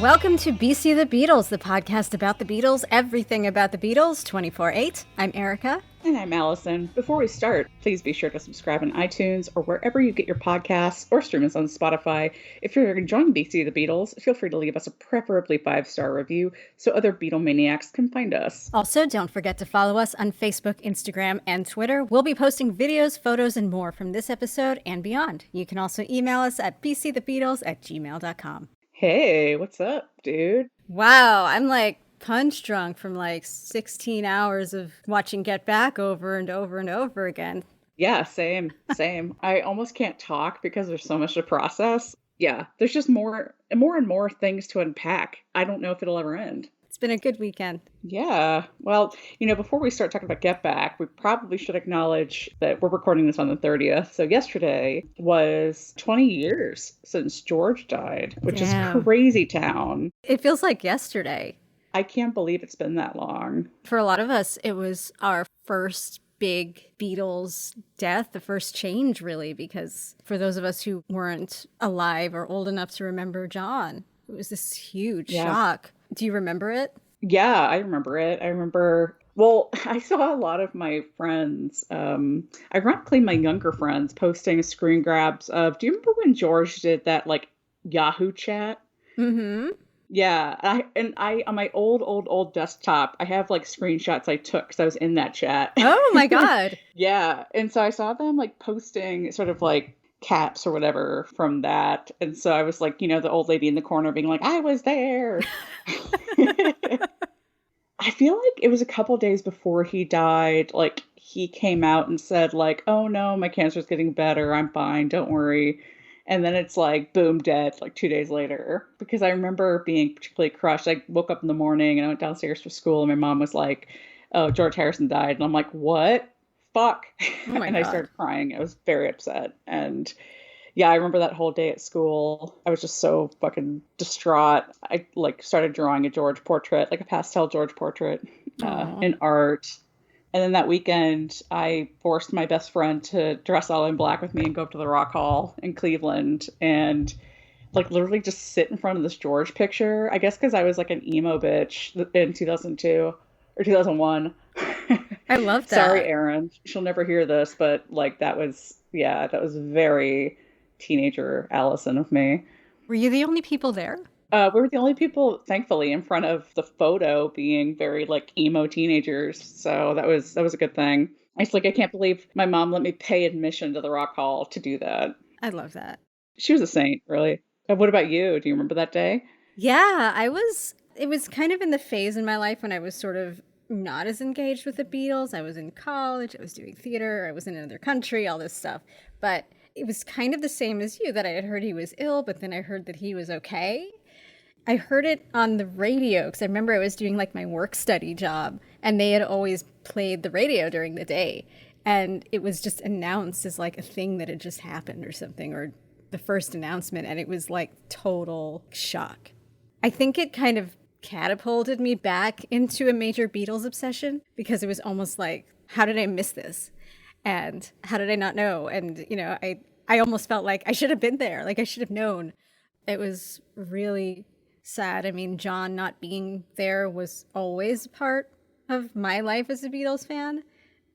Welcome to BC the Beatles, the podcast about the Beatles, everything about the Beatles, 24/8. I'm Erica. And I'm Allison. Before we start, please be sure to subscribe on iTunes or wherever you get your podcasts or stream us on Spotify. If you're enjoying BC the Beatles, feel free to leave us a preferably 5-star review so other Beatlemaniacs can find us. Also, don't forget to follow us on Facebook, Instagram, and Twitter. We'll be posting videos, photos, and more from this episode and beyond. You can also email us at bcthebeatles@gmail.com. Hey, what's up, dude? Wow, I'm like punch drunk from like 16 hours of watching Get Back over and over and over again. Yeah, same. I almost can't talk because there's so much to process. Yeah, there's just more and more things to unpack. I don't know if it'll ever end. It's been a good weekend. Yeah. Well, before we start talking about Get Back, we probably should acknowledge that we're recording this on the 30th. So yesterday was 20 years since George died, which is crazy town. It feels like yesterday. I can't believe it's been that long. For a lot of us, it was our first big Beatles death, the first change, really, because for those of us who weren't alive or old enough to remember John, it was this huge shock. Do you remember it? Yeah, I remember it. I saw a lot of my friends, ironically my younger friends, posting screen grabs of, do you remember when George did that, Yahoo chat? Mm-hmm. Yeah, I on my old desktop, I have screenshots I took because I was in that chat. Oh my God. Yeah, and so I saw them posting sort of caps or whatever from that, and so I was the old lady in the corner being like, I was there. I feel like it was a couple days before he died, he came out and said oh no, my cancer's getting better, I'm fine, don't worry. And then it's boom, dead 2 days later. Because I remember being particularly crushed. I woke up in the morning and I went downstairs for school and my mom was like, oh, George Harrison died. And I'm like, what? Fuck. Oh my and God. I started crying. I was very upset. And yeah, I remember that whole day at school. I was just so fucking distraught. I started drawing a George portrait, a pastel George portrait in art. And then that weekend, I forced my best friend to dress all in black with me and go up to the Rock Hall in Cleveland and literally just sit in front of this George picture. I guess because I was an emo bitch in 2002 or 2001. I love that. Sorry, Erin. She'll never hear this, but that was very teenager Allison of me. Were you the only people there? We were the only people, thankfully, in front of the photo being very emo teenagers. So that was a good thing. It's I can't believe my mom let me pay admission to the Rock Hall to do that. I love that. She was a saint, really. What about you? Do you remember that day? Yeah, it was kind of in the phase in my life when I was sort of not as engaged with the Beatles. I was in college, I was doing theater, I was in another country, all this stuff. But it was kind of the same as you, that I had heard he was ill, but then I heard that he was okay. I heard it on the radio because I remember I was doing my work study job and they had always played the radio during the day. And it was just announced as a thing that had just happened or something, or the first announcement. And it was total shock. I think it kind of catapulted me back into a major Beatles obsession because it was almost how did I miss this? And how did I not know? And, I almost felt like I should have been there. I should have known. It was really sad. I mean, John not being there was always part of my life as a Beatles fan,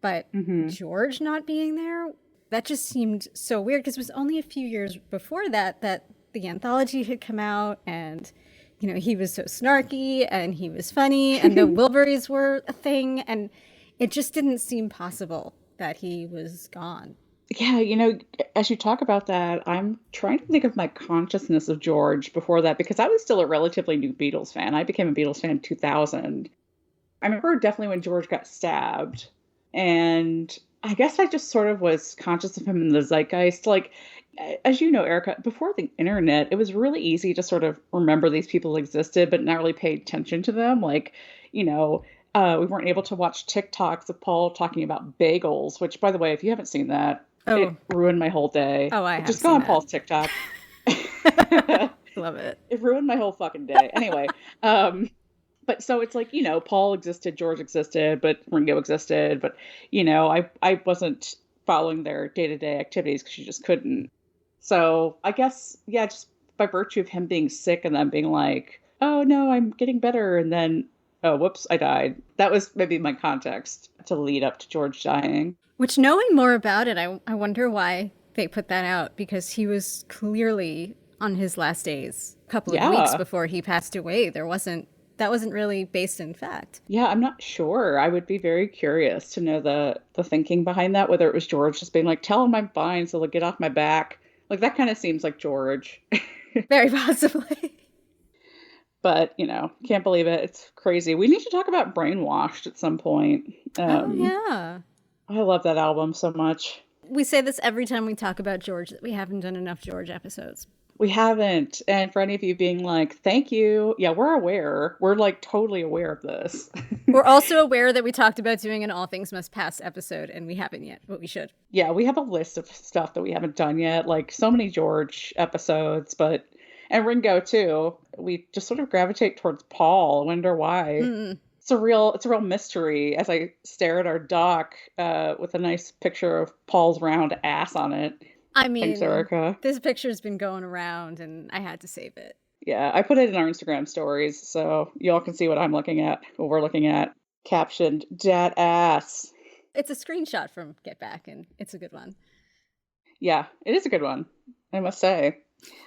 but George not being there, that just seemed so weird because it was only a few years before that the anthology had come out and, he was so snarky and he was funny and the Wilburys were a thing and it just didn't seem possible that he was gone. Yeah, as you talk about that, I'm trying to think of my consciousness of George before that because I was still a relatively new Beatles fan. I became a Beatles fan in 2000. I remember definitely when George got stabbed. And I guess I just sort of was conscious of him in the zeitgeist. As you know, Erica, before the internet, it was really easy to sort of remember these people existed, but not really pay attention to them. We weren't able to watch TikToks of Paul talking about bagels, which, by the way, if you haven't seen that, it ruined my whole day. Oh, I have Just go on that. Paul's TikTok. Love it. It ruined my whole fucking day. Anyway, but so it's Paul existed, George existed, but Ringo existed. But, I wasn't following their day-to-day activities because you just couldn't. So I guess, yeah, just by virtue of him being sick and then being oh no, I'm getting better. And then, oh, whoops, I died. That was maybe my context to lead up to George dying. Which, knowing more about it, I wonder why they put that out, because he was clearly on his last days, a couple of weeks Yeah. before he passed away. That wasn't really based in fact. Yeah, I'm not sure. I would be very curious to know the thinking behind that, whether it was George just being like, tell him I'm fine, so like get off my back. Like that kind of seems like George. Very possibly. But, can't believe it. It's crazy. We need to talk about Brainwashed at some point. Oh, yeah. I love that album so much. We say this every time we talk about George, that we haven't done enough George episodes. We haven't. And for any of you being like, thank you. Yeah, we're aware. We're like totally aware of this. We're also aware that we talked about doing an All Things Must Pass episode, and we haven't yet, but we should. Yeah, we have a list of stuff that we haven't done yet. Like so many George episodes, and Ringo too. We just sort of gravitate towards Paul. I wonder why. Mm. It's a real mystery as I stare at our doc with a nice picture of Paul's round ass on it. I mean, thanks, Erica. This picture's been going around and I had to save it. Yeah, I put it in our Instagram stories so y'all can see what I'm looking at, what we're looking at. Captioned, "Dat ass." It's a screenshot from Get Back, and it's a good one. Yeah, it is a good one, I must say.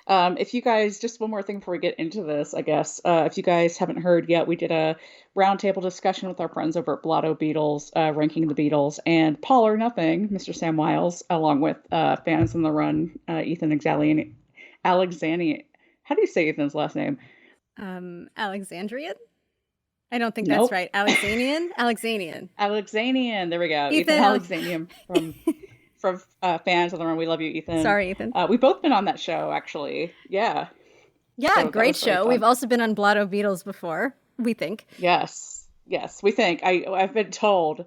If you guys, just one more thing before we get into this, I guess, if you guys haven't heard yet, we did a roundtable discussion with our friends over at Blotto Beatles, ranking the Beatles, and Paul or Nothing, Mr. Sam Wiles, along with fans on the run, Ethan Alexandrian. How do you say Ethan's last name? Alexandrian? I don't think Nope. That's right. Alexanian. Alexanian. There we go. Ethan Alexanian from fans on the run. We love you, Ethan. Sorry, Ethan. We've both been on that show, actually. Yeah. Yeah, so great show. We've also been on Blotto Beatles before, we think. Yes, we think. I've been told.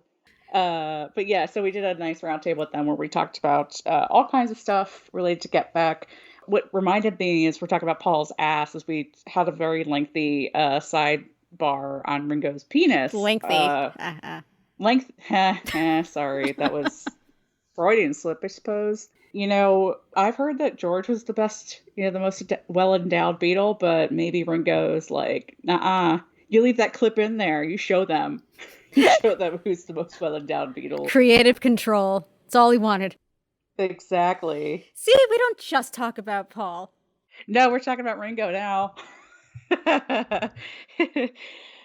But yeah, so we did a nice roundtable with them where we talked about all kinds of stuff related to Get Back. What reminded me is we're talking about Paul's ass, as we had a very lengthy sidebar on Ringo's penis. Lengthy. Sorry, that was Freudian slip, I suppose. I've heard that George was the best, the most well-endowed Beatle, but maybe Ringo's like, nah, you leave that clip in there. You show them. You show them who's the most well-endowed Beatle. Creative control. That's all he wanted. Exactly. See, we don't just talk about Paul. No, we're talking about Ringo now.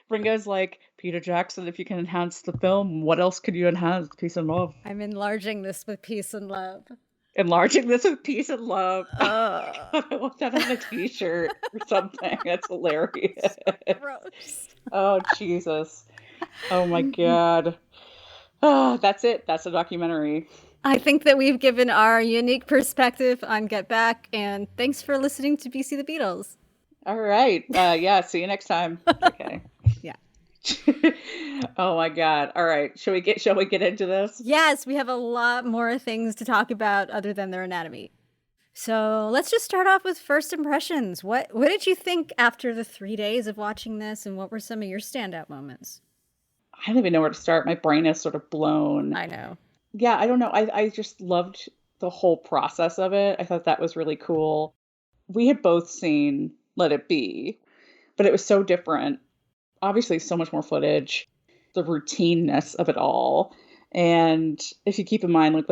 Ringo's like, Peter Jackson, if you can enhance the film, what else could you enhance? Peace and love. I'm enlarging this with peace and love. Enlarging this with peace and love. I want that on a t-shirt or something. That's hilarious. Gross. Oh, Jesus. Oh, my God. Oh, that's it. That's a documentary. I think that we've given our unique perspective on Get Back, and thanks for listening to BC the Beatles. All right. Yeah, see you next time. Okay. Yeah. Oh my God. All right. Shall we get into this? Yes, we have a lot more things to talk about other than their anatomy. So let's just start off with first impressions. What did you think after the 3 days of watching this, and what were some of your standout moments? I don't even know where to start. My brain is sort of blown. I know. Yeah, I don't know. I just loved the whole process of it. I thought that was really cool. We had both seen Let It Be, but it was so different. Obviously, so much more footage, the routineness of it all. And if you keep in mind, like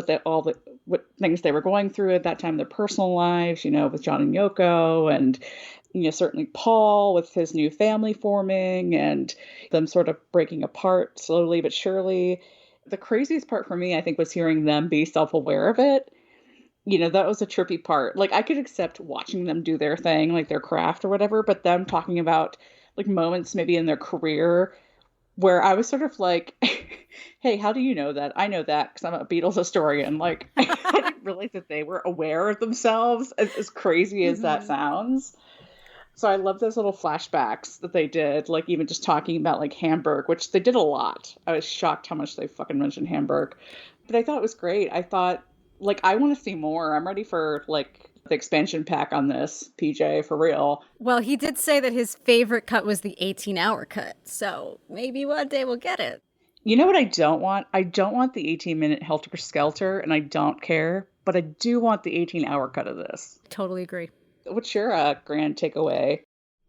what things they were going through at that time, their personal lives, with John and Yoko, and certainly Paul with his new family forming, and them sort of breaking apart slowly but surely. The craziest part for me, I think, was hearing them be self-aware of it. That was a trippy part. Like, I could accept watching them do their thing, like their craft or whatever, but them talking about like moments maybe in their career where I was sort of like, hey, how do you know that? I know that because I'm a Beatles historian. Like, I didn't realize that they were aware of themselves, as crazy as that sounds. So I love those little flashbacks that they did, like even just talking about like Hamburg, which they did a lot. I was shocked how much they fucking mentioned Hamburg. But I thought it was great. I thought, like, I want to see more. I'm ready for like the expansion pack on this, PJ, for real. Well, he did say that his favorite cut was the 18-hour cut. So maybe one day we'll get it. You know what I don't want? I don't want the 18-minute Helter Skelter, and I don't care. But I do want the 18-hour cut of this. Totally agree. What's your grand takeaway?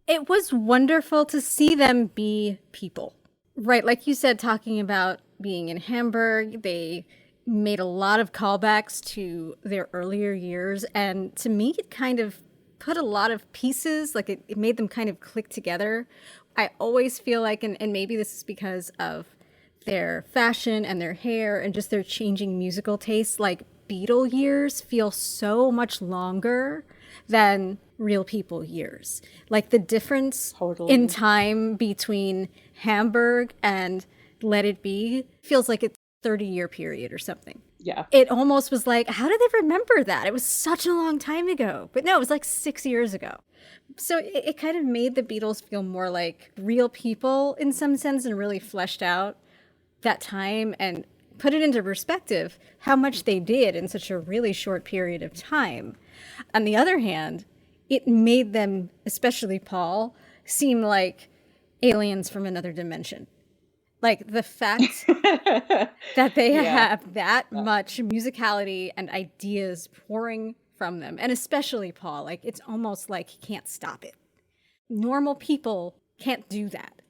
It was wonderful to see them be people. Right, like you said, talking about being in Hamburg, they made a lot of callbacks to their earlier years. And to me, it kind of put a lot of pieces, like it made them kind of click together. I always feel like, and maybe this is because of their fashion and their hair and just their changing musical tastes, like Beatle years feel so much longer than real people years. Like the difference in Totally. time between Hamburg and Let It Be feels like it's a 30-year period or something. Yeah. It almost was like, how do they remember that? It was such a long time ago. But no, it was like 6 years ago. So it kind of made the Beatles feel more like real people in some sense and really fleshed out that time and put it into perspective how much they did in such a really short period of time. On the other hand, it made them, especially Paul, seem like aliens from another dimension. Like the fact that they Yeah. have that much musicality and ideas pouring from them, and especially Paul, like it's almost like he can't stop it. Normal people can't do that.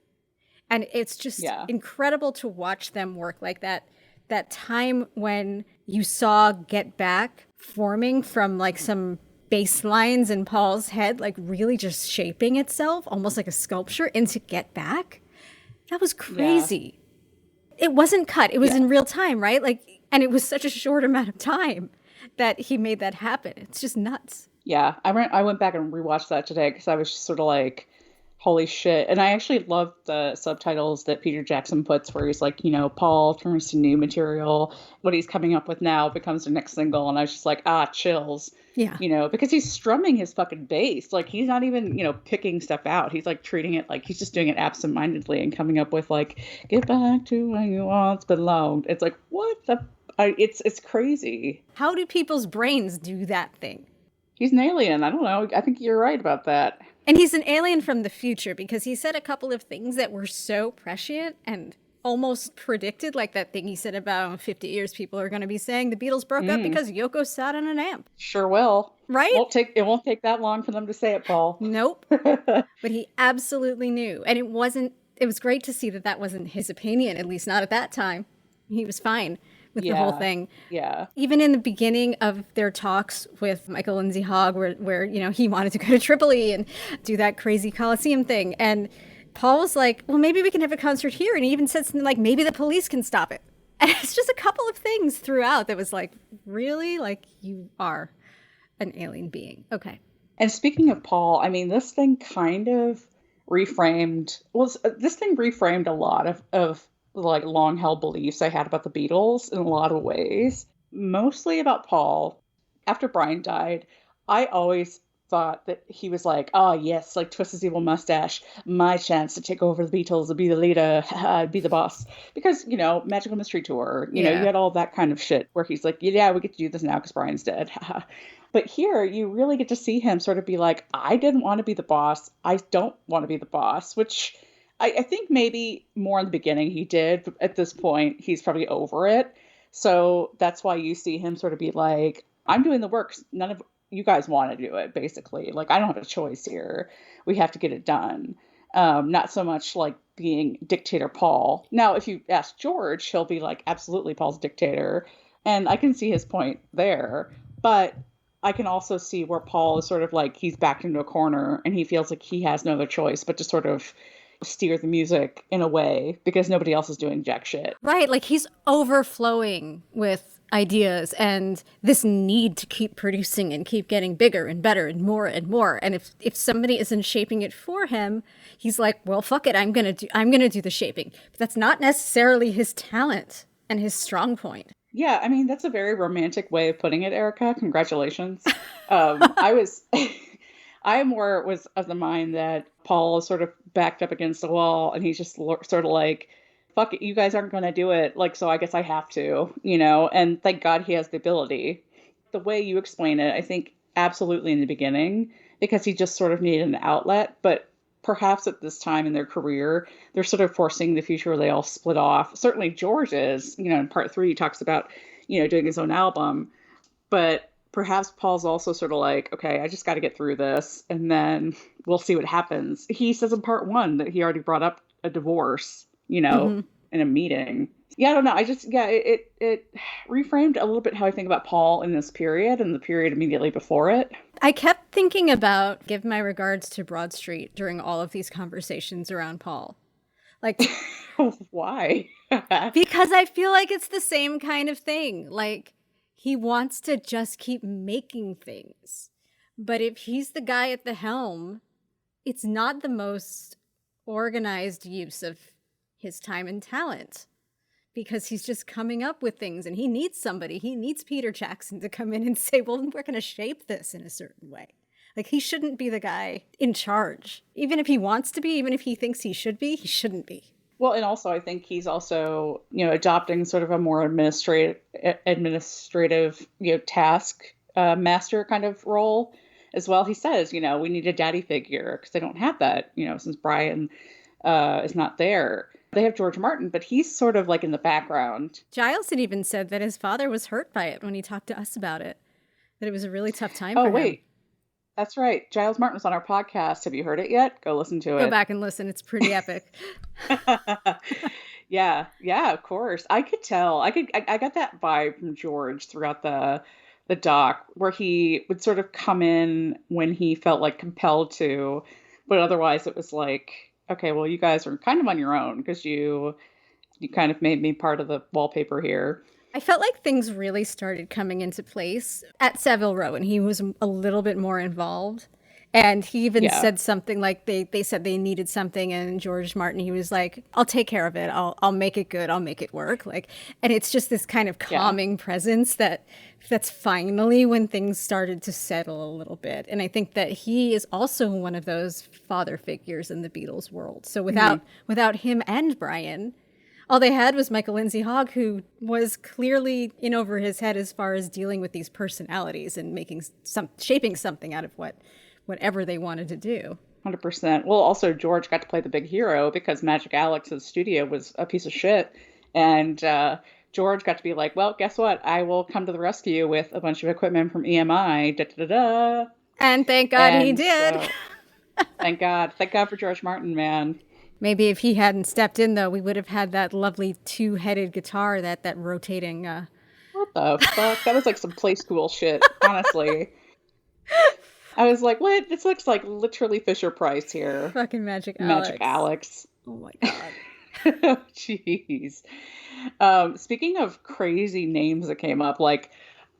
And it's just Yeah. incredible to watch them work like that. That time when you saw Get Back forming from like some bass lines in Paul's head, like really just shaping itself, almost like a sculpture, into Get Back. That was Yeah. crazy. It wasn't cut. It was Yeah. in real time, right? Like, and it was such a short amount of time that he made that happen. It's just nuts. Yeah, I went back and rewatched that today because I was just sort of like, holy shit. And I actually love the subtitles that Peter Jackson puts where he's like, Paul turns to new material. What he's coming up with now becomes the next single. And I was just like, chills, Yeah. because he's strumming his fucking bass. Like he's not even, picking stuff out. He's like treating it like he's just doing it absentmindedly and coming up with like, get back to where you once belonged. It's like, what the? It's crazy. How do people's brains do that thing? He's an alien. I don't know. I think you're right about that. And he's an alien from the future because he said a couple of things that were so prescient and almost predicted, like that thing he said about in 50 years people are going to be saying the Beatles broke up Mm, because Yoko sat on an amp. sure will. Right? It won't take that long for them to say it, Paul. Nope. But he absolutely knew. And it was great to see that that wasn't his opinion, at least not at that time. He was fine with the whole Yeah. thing. Yeah. Even in the beginning of their talks with Michael Lindsay Hogg, where he wanted to go to Tripoli and do that crazy Coliseum thing. And Paul was like, well, maybe we can have a concert here. And he even said something like, maybe the police can stop it. And it's just a couple of things throughout that was like, really? Like, you are an alien being. Okay. And speaking of Paul, I mean, this thing kind of this thing reframed a lot of like long held beliefs I had about the Beatles in a lot of ways, mostly about Paul. After Brian died, I always thought that he was like, oh, yes, like twist his evil mustache, my chance to take over the Beatles and be the leader, be the boss. Because, Magical Mystery Tour, you Yeah. had all that kind of shit where he's like, yeah, we get to do this now because Brian's dead. But here, you really get to see him sort of be like, I didn't want to be the boss. I don't want to be the boss, which I think maybe more in the beginning he did. But at this point, he's probably over it. So that's why you see him sort of be like, I'm doing the work. None of you guys want to do it, basically. Like, I don't have a choice here. We have to get it done. Not so much like being dictator Paul. Now, if you ask George, he'll be like, absolutely, Paul's dictator. And I can see his point there. But I can also see where Paul is sort of like he's backed into a corner and he feels like he has no other choice but to sort of steer the music in a way because nobody else is doing jack shit. Right. Like he's overflowing with ideas and this need to keep producing and keep getting bigger and better and more and more. And if somebody isn't shaping it for him, he's like, well, fuck it. I'm going to do the shaping. But that's not necessarily his talent and his strong point. Yeah, I mean, that's a very romantic way of putting it, Erica. Congratulations. I was, I more was of the mind that Paul is sort of backed up against the wall and he's just sort of like, fuck it, you guys aren't going to do it. Like, so I guess I have to, and thank God he has the ability. The way you explain it, I think absolutely in the beginning, because he just sort of needed an outlet. But perhaps at this time in their career, they're sort of forcing the future where they all split off. Certainly George is, in part 3, he talks about, doing his own album. But perhaps Paul's also sort of like, okay, I just got to get through this and then we'll see what happens. He says in part one that he already brought up a divorce, Hmm. in a meeting. Yeah, I don't know. It reframed a little bit how I think about Paul in this period and the period immediately before it. I kept thinking about give my regards to Broad Street during all of these conversations around Paul. Like, Why? because I feel like it's the same kind of thing. Like, he wants to just keep making things. But if he's the guy at the helm, it's not the most organized use of his time and talent because he's just coming up with things and he needs somebody. He needs Peter Jackson to come in and say, well, we're going to shape this in a certain way. Like, he shouldn't be the guy in charge. Even if he wants to be, even if he thinks he should be, he shouldn't be. Well, and also I think he's also, adopting sort of a more administrative, task master kind of role as well. He says, we need a daddy figure because they don't have that, since Brian is not there. They have George Martin, but he's sort of like in the background. Giles had even said that his father was hurt by it when he talked to us about it, that it was a really tough time Oh, for him. wait. That's right. Giles Martin was on our podcast. Have you heard it yet? Go listen to it. Go back and listen. It's pretty epic. Yeah, of course. I could tell. I got that vibe from George throughout the doc, where he would sort of come in when he felt like compelled to, but otherwise it was like, okay, well, you guys are kind of on your own because you kind of made me part of the wallpaper here. I felt like things really started coming into place at Savile Row, and he was a little bit more involved. And he even said something like they said they needed something, and George Martin, he was like, "I'll take care of it. I'll make it good. I'll make it work." Like, and it's just this kind of calming presence that's finally when things started to settle a little bit. And I think that he is also one of those father figures in the Beatles world. So without him and Brian, all they had was Michael Lindsay Hogg, who was clearly in over his head as far as dealing with these personalities and shaping something out of whatever they wanted to do. 100%. Well, also George got to play the big hero because Magic Alex's studio was a piece of shit, and George got to be like, well, guess what? I will come to the rescue with a bunch of equipment from EMI. Da da da da. And thank God he did. So, thank God for George Martin, man. Maybe if he hadn't stepped in, though, we would have had that lovely two-headed guitar, that rotating. What the fuck? That was like some play school shit, honestly. I was like, what? This looks like literally Fisher-Price here. Fucking Magic Alex. Magic Alex. Oh my God. Jeez. Speaking of crazy names that came up, like,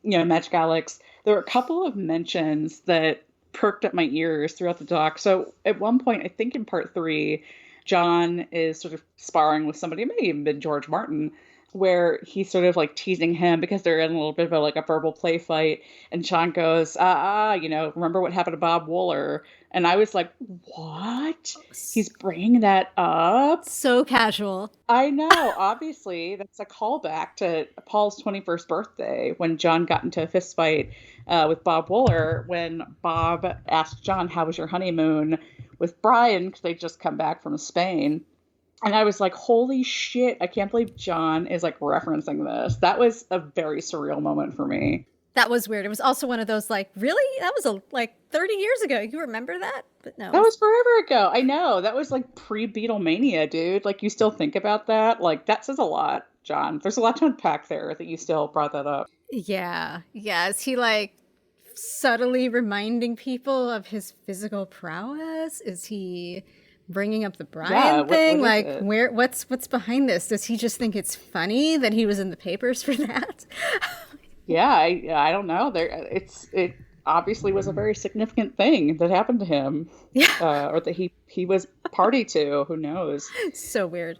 Magic Alex, there were a couple of mentions that perked up my ears throughout the doc. So at one point, I think in part 3, John is sort of sparring with somebody, maybe even George Martin, where he's sort of like teasing him because they're in a little bit of a verbal play fight. And John goes, remember what happened to Bob Wooler? And I was like, what? He's bringing that up? So casual. I know. Obviously, that's a callback to Paul's 21st birthday when John got into a fist fight with Bob Wooler, when Bob asked John, how was your honeymoon with Brian? Because they'd just come back from Spain. And I was like, holy shit, I can't believe John is like referencing this. That was a very surreal moment for me. That was weird. It was also one of those like, really? That was like 30 years ago. You remember that? But no. That was forever ago. I know. That was like pre-Beatlemania, dude. Like, you still think about that? Like, that says a lot, John. There's a lot to unpack there that you still brought that up. Yeah. Yeah. Is he like subtly reminding people of his physical prowess? Is he bringing up the Brian thing? Like, what's behind this? Does he just think it's funny that he was in the papers for that? Yeah, I don't know. It obviously was a very significant thing that happened to him. Yeah. Or that he was party to. Who knows? So weird.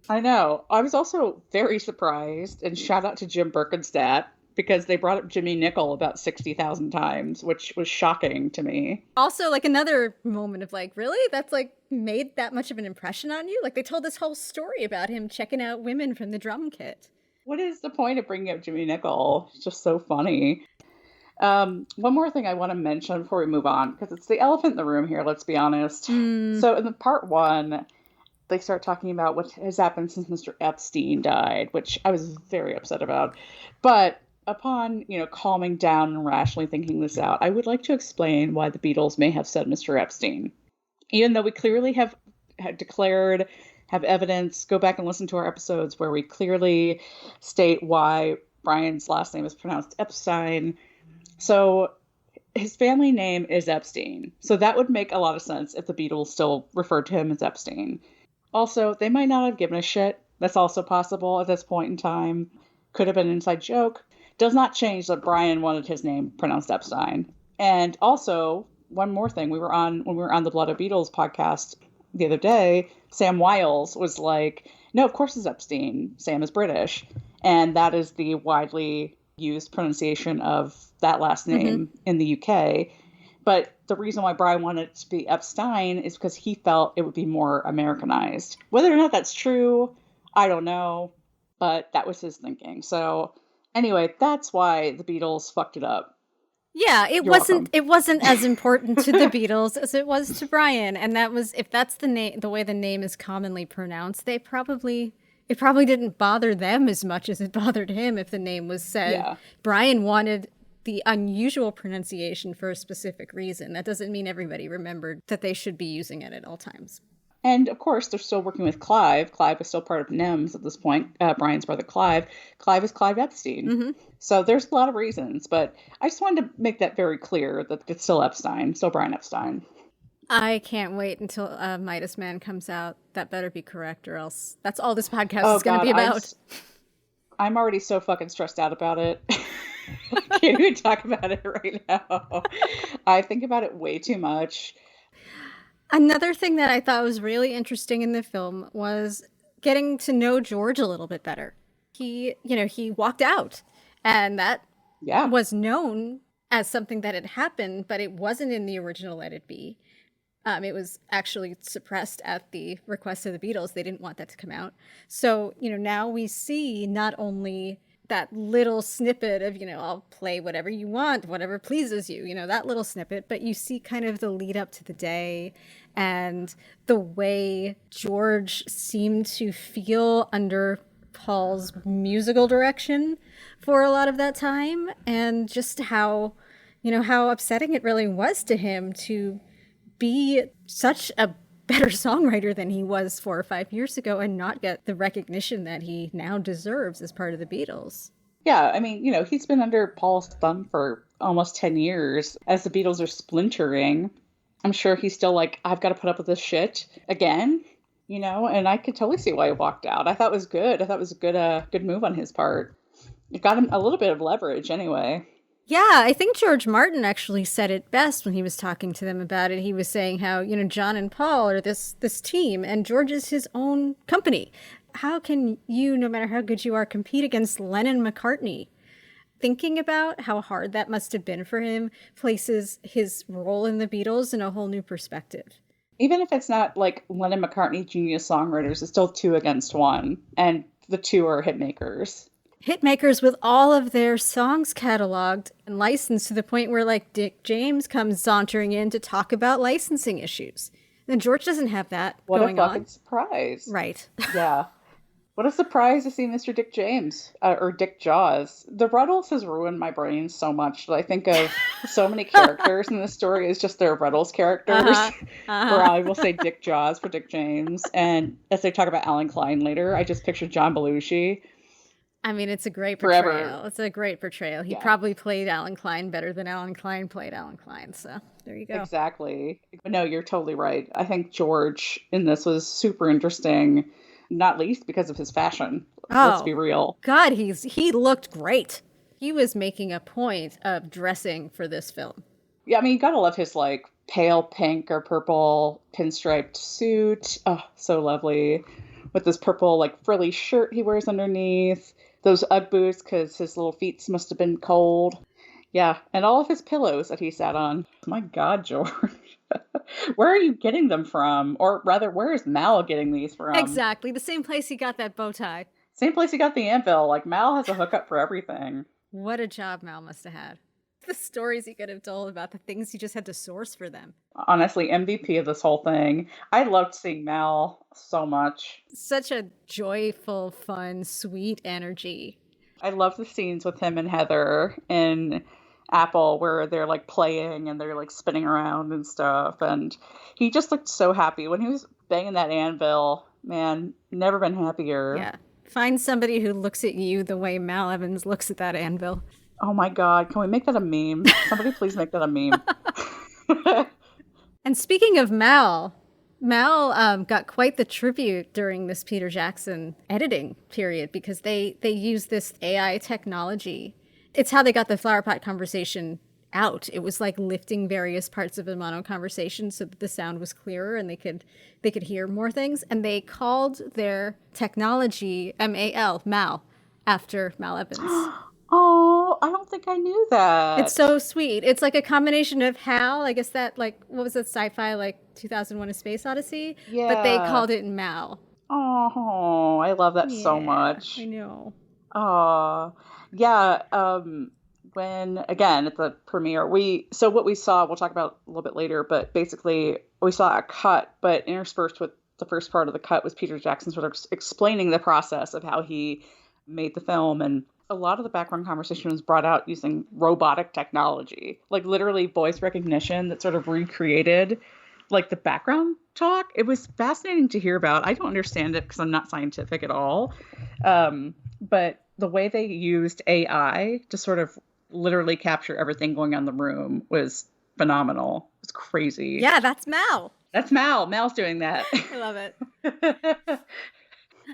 I know. I was also very surprised, and shout out to Jim Birkenstadt, because they brought up Jimmy Nicol about 60,000 times, which was shocking to me. Also, like, another moment of like, really? That's like made that much of an impression on you? Like, they told this whole story about him checking out women from the drum kit. What is the point of bringing up Jimmy Nicol? It's just so funny. One more thing I want to mention before we move on, because it's the elephant in the room here, let's be honest. So in the part 1, they start talking about what has happened since Mr. Epstein died, which I was very upset about. But Upon, calming down and rationally thinking this out, I would like to explain why the Beatles may have said Mr. Epstein. Even though we clearly have declared, have evidence, go back and listen to our episodes where we clearly state why Brian's last name is pronounced Epstein. So his family name is Epstein. So that would make a lot of sense if the Beatles still referred to him as Epstein. Also, they might not have given a shit. That's also possible at this point in time. Could have been an inside joke. Does not change that Brian wanted his name pronounced Epstein. And also, one more thing, when we were on the Blood of Beatles podcast the other day, Sam Wiles was like, no, of course it's Epstein. Sam is British. And that is the widely used pronunciation of that last name in the UK. But the reason why Brian wanted it to be Epstein is because he felt it would be more Americanized. Whether or not that's true, I don't know. But that was his thinking. So anyway, that's why the Beatles fucked it up. Yeah, it You're wasn't welcome. it wasn't as important to the Beatles as it was to Brian, and that was, if that's the way the name is commonly pronounced, it probably didn't bother them as much as it bothered him if the name was said. Yeah. Brian wanted the unusual pronunciation for a specific reason. That doesn't mean everybody remembered that they should be using it at all times. And of course, they're still working with Clive. Clive is still part of NEMS at this point. Brian's brother Clive. Clive is Clive Epstein. So there's a lot of reasons, but I just wanted to make that very clear that it's still Epstein, still Brian Epstein. I can't wait until Midas Man comes out. That better be correct, or else that's all this podcast Oh is going to God, be about. I'm already so fucking stressed out about it. I can't even talk about it right now. I think about it way too much. Another thing that I thought was really interesting in the film was getting to know George a little bit better. He walked out, and that Yeah. was known as something that had happened, but it wasn't in the original Let It Be. It was actually suppressed at the request of the Beatles. They didn't want that to come out. So, now we see not only that little snippet of, I'll play whatever you want, whatever pleases you, that little snippet, but you see kind of the lead up to the day and the way George seemed to feel under Paul's musical direction for a lot of that time, and just how upsetting it really was to him to be such a better songwriter than he was 4 or 5 years ago and not get the recognition that he now deserves as part of the Beatles. Yeah, I mean, he's been under Paul's thumb for almost 10 years. As the Beatles are splintering, I'm sure he's still like, I've got to put up with this shit again, and I could totally see why he walked out. I thought it was good. I thought it was a good move on his part. It got him a little bit of leverage anyway. Yeah, I think George Martin actually said it best when he was talking to them about it. He was saying how, John and Paul are this team, and George is his own company. How can you, no matter how good you are, compete against Lennon McCartney? Thinking about how hard that must have been for him places his role in the Beatles in a whole new perspective. Even if it's not like Lennon McCartney genius songwriters, it's still 2 against 1, and the 2 are hit makers. Hitmakers with all of their songs cataloged and licensed to the point where, like, Dick James comes sauntering in to talk about licensing issues. And George doesn't have that going on. What a fucking surprise. Right. Yeah. What a surprise to see Mr. Dick James, or Dick Jaws. The Ruddles has ruined my brain so much that I think of so many characters in this story as just their Ruddles characters. Where I will say Dick Jaws for Dick James. And as they talk about Alan Klein later, I just picture John Belushi. I mean, it's a great portrayal. Forever. It's a great portrayal. He probably played Alan Klein better than Alan Klein played Alan Klein. So there you go. Exactly. But no, you're totally right. I think George in this was super interesting, not least because of his fashion. Let's be real. God, he looked great. He was making a point of dressing for this film. Yeah, I mean, you gotta love his like pale pink or purple pinstriped suit. Oh, so lovely. With this purple like frilly shirt he wears underneath. Those Ugg boots because his little feet must have been cold. Yeah, and all of his pillows that he sat on. My God, George. Where are you getting them from? Or rather, where is Mal getting these from? Exactly. The same place he got that bow tie. Same place he got the anvil. Like, Mal has a hookup for everything. What a job Mal must have had. The stories he could have told about the things he just had to source for them. Honestly, MVP of this whole thing. I loved seeing Mal so much. Such a joyful, fun, sweet energy. I love the scenes with him and Heather in Apple where they're like playing and they're like spinning around and stuff. And he just looked so happy when he was banging that anvil. Man, never been happier. Yeah. Find somebody who looks at you the way Mal Evans looks at that anvil. Oh my God, can we make that a meme? Somebody please make that a meme. And speaking of Mal, Mal got quite the tribute during this Peter Jackson editing period because they used this AI technology. It's how they got the flower pot conversation out. It was like lifting various parts of a mono conversation so that the sound was clearer and they could hear more things. And they called their technology Mal, after Mal Evans. Oh, I don't think I knew that. It's so sweet. It's like a combination of Hal, I guess that, like, what was that sci-fi, like 2001: A Space Odyssey? Yeah. But they called it Mal. Oh, I love that so much. I know. Oh, yeah. When, again, at the premiere, what we saw, we'll talk about a little bit later, but basically we saw a cut, but interspersed with the first part of the cut was Peter Jackson sort of explaining the process of how he made the film. And a lot of the background conversation was brought out using robotic technology, like literally voice recognition that sort of recreated like the background talk. It was fascinating to hear about. I don't understand it because I'm not scientific at all. But the way they used AI to sort of literally capture everything going on in the room was phenomenal. It's crazy. Yeah, that's Mal. That's Mal. Mal's doing that. I love it.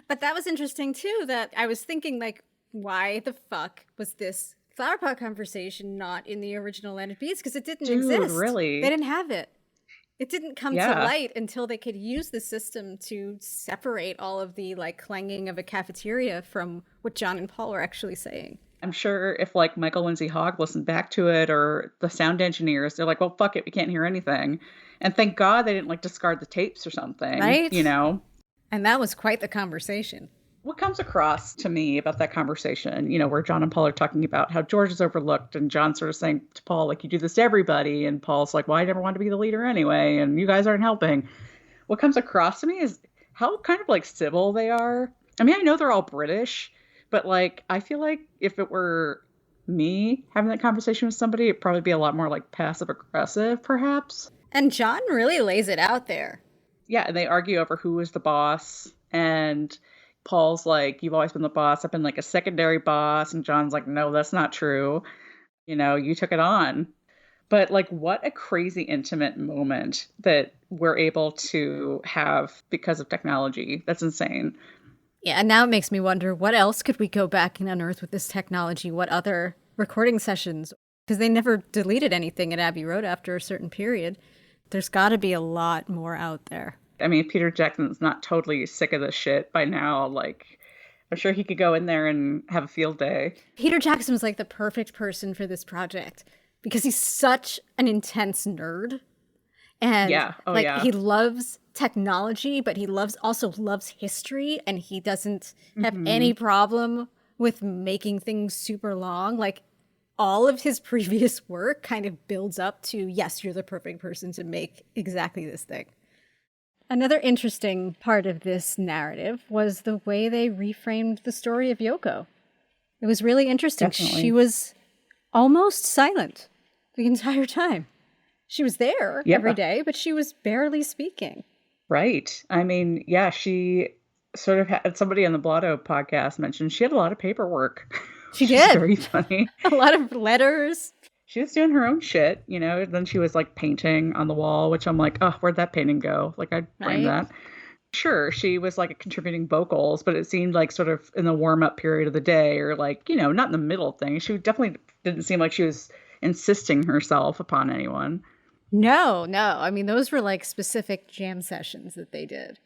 But that was interesting too, that I was thinking, like, why the fuck was this flower pot conversation not in the original Land of Beats? Because it didn't exist. Really? They didn't have it. It didn't come to light until they could use the system to separate all of the like clanging of a cafeteria from what John and Paul were actually saying. I'm sure if like Michael Lindsay Hogg listened back to it, or the sound engineers, they're like, well, fuck it, we can't hear anything. And thank God they didn't like discard the tapes or something. Right? You know? And that was quite the conversation. What comes across to me about that conversation, you know, where John and Paul are talking about how George is overlooked, and John's sort of saying to Paul, like, you do this to everybody. And Paul's like, well, I never wanted to be the leader anyway, and you guys aren't helping. What comes across to me is how kind of like civil they are. I mean, I know they're all British, but like, I feel like if it were me having that conversation with somebody, it'd probably be a lot more like passive aggressive, perhaps. And John really lays it out there. Yeah, and they argue over who was the boss, and Paul's like, you've always been the boss. I've been like a secondary boss. And John's like, no, that's not true. You know, you took it on. But like, what a crazy intimate moment that we're able to have because of technology. That's insane. Yeah, and now it makes me wonder, what else could we go back and unearth with this technology? What other recording sessions? Because they never deleted anything at Abbey Road after a certain period. There's got to be a lot more out there. I mean, if Peter Jackson's not totally sick of this shit by now, like, I'm sure he could go in there and have a field day. Peter Jackson was like the perfect person for this project because he's such an intense nerd. And he loves technology, but he also loves history, and he doesn't have any problem with making things super long. Like, all of his previous work kind of builds up to, yes, you're the perfect person to make exactly this thing. Another interesting part of this narrative was the way they reframed the story of Yoko. It was really interesting. Definitely. She was almost silent the entire time. She was there every day, but she was barely speaking. Right. I mean, yeah, she sort of had, somebody on the Blotto podcast mentioned she had a lot of paperwork. She did. Very funny. A lot of letters. She was doing her own shit, you know. Then she was like painting on the wall, which I'm like, oh, where'd that painting go? Like, I'd frame that. Sure, she was like contributing vocals, but it seemed like sort of in the warm-up period of the day, or like, you know, not in the middle of things. She definitely didn't seem like she was insisting herself upon anyone. No. I mean, those were like specific jam sessions that they did.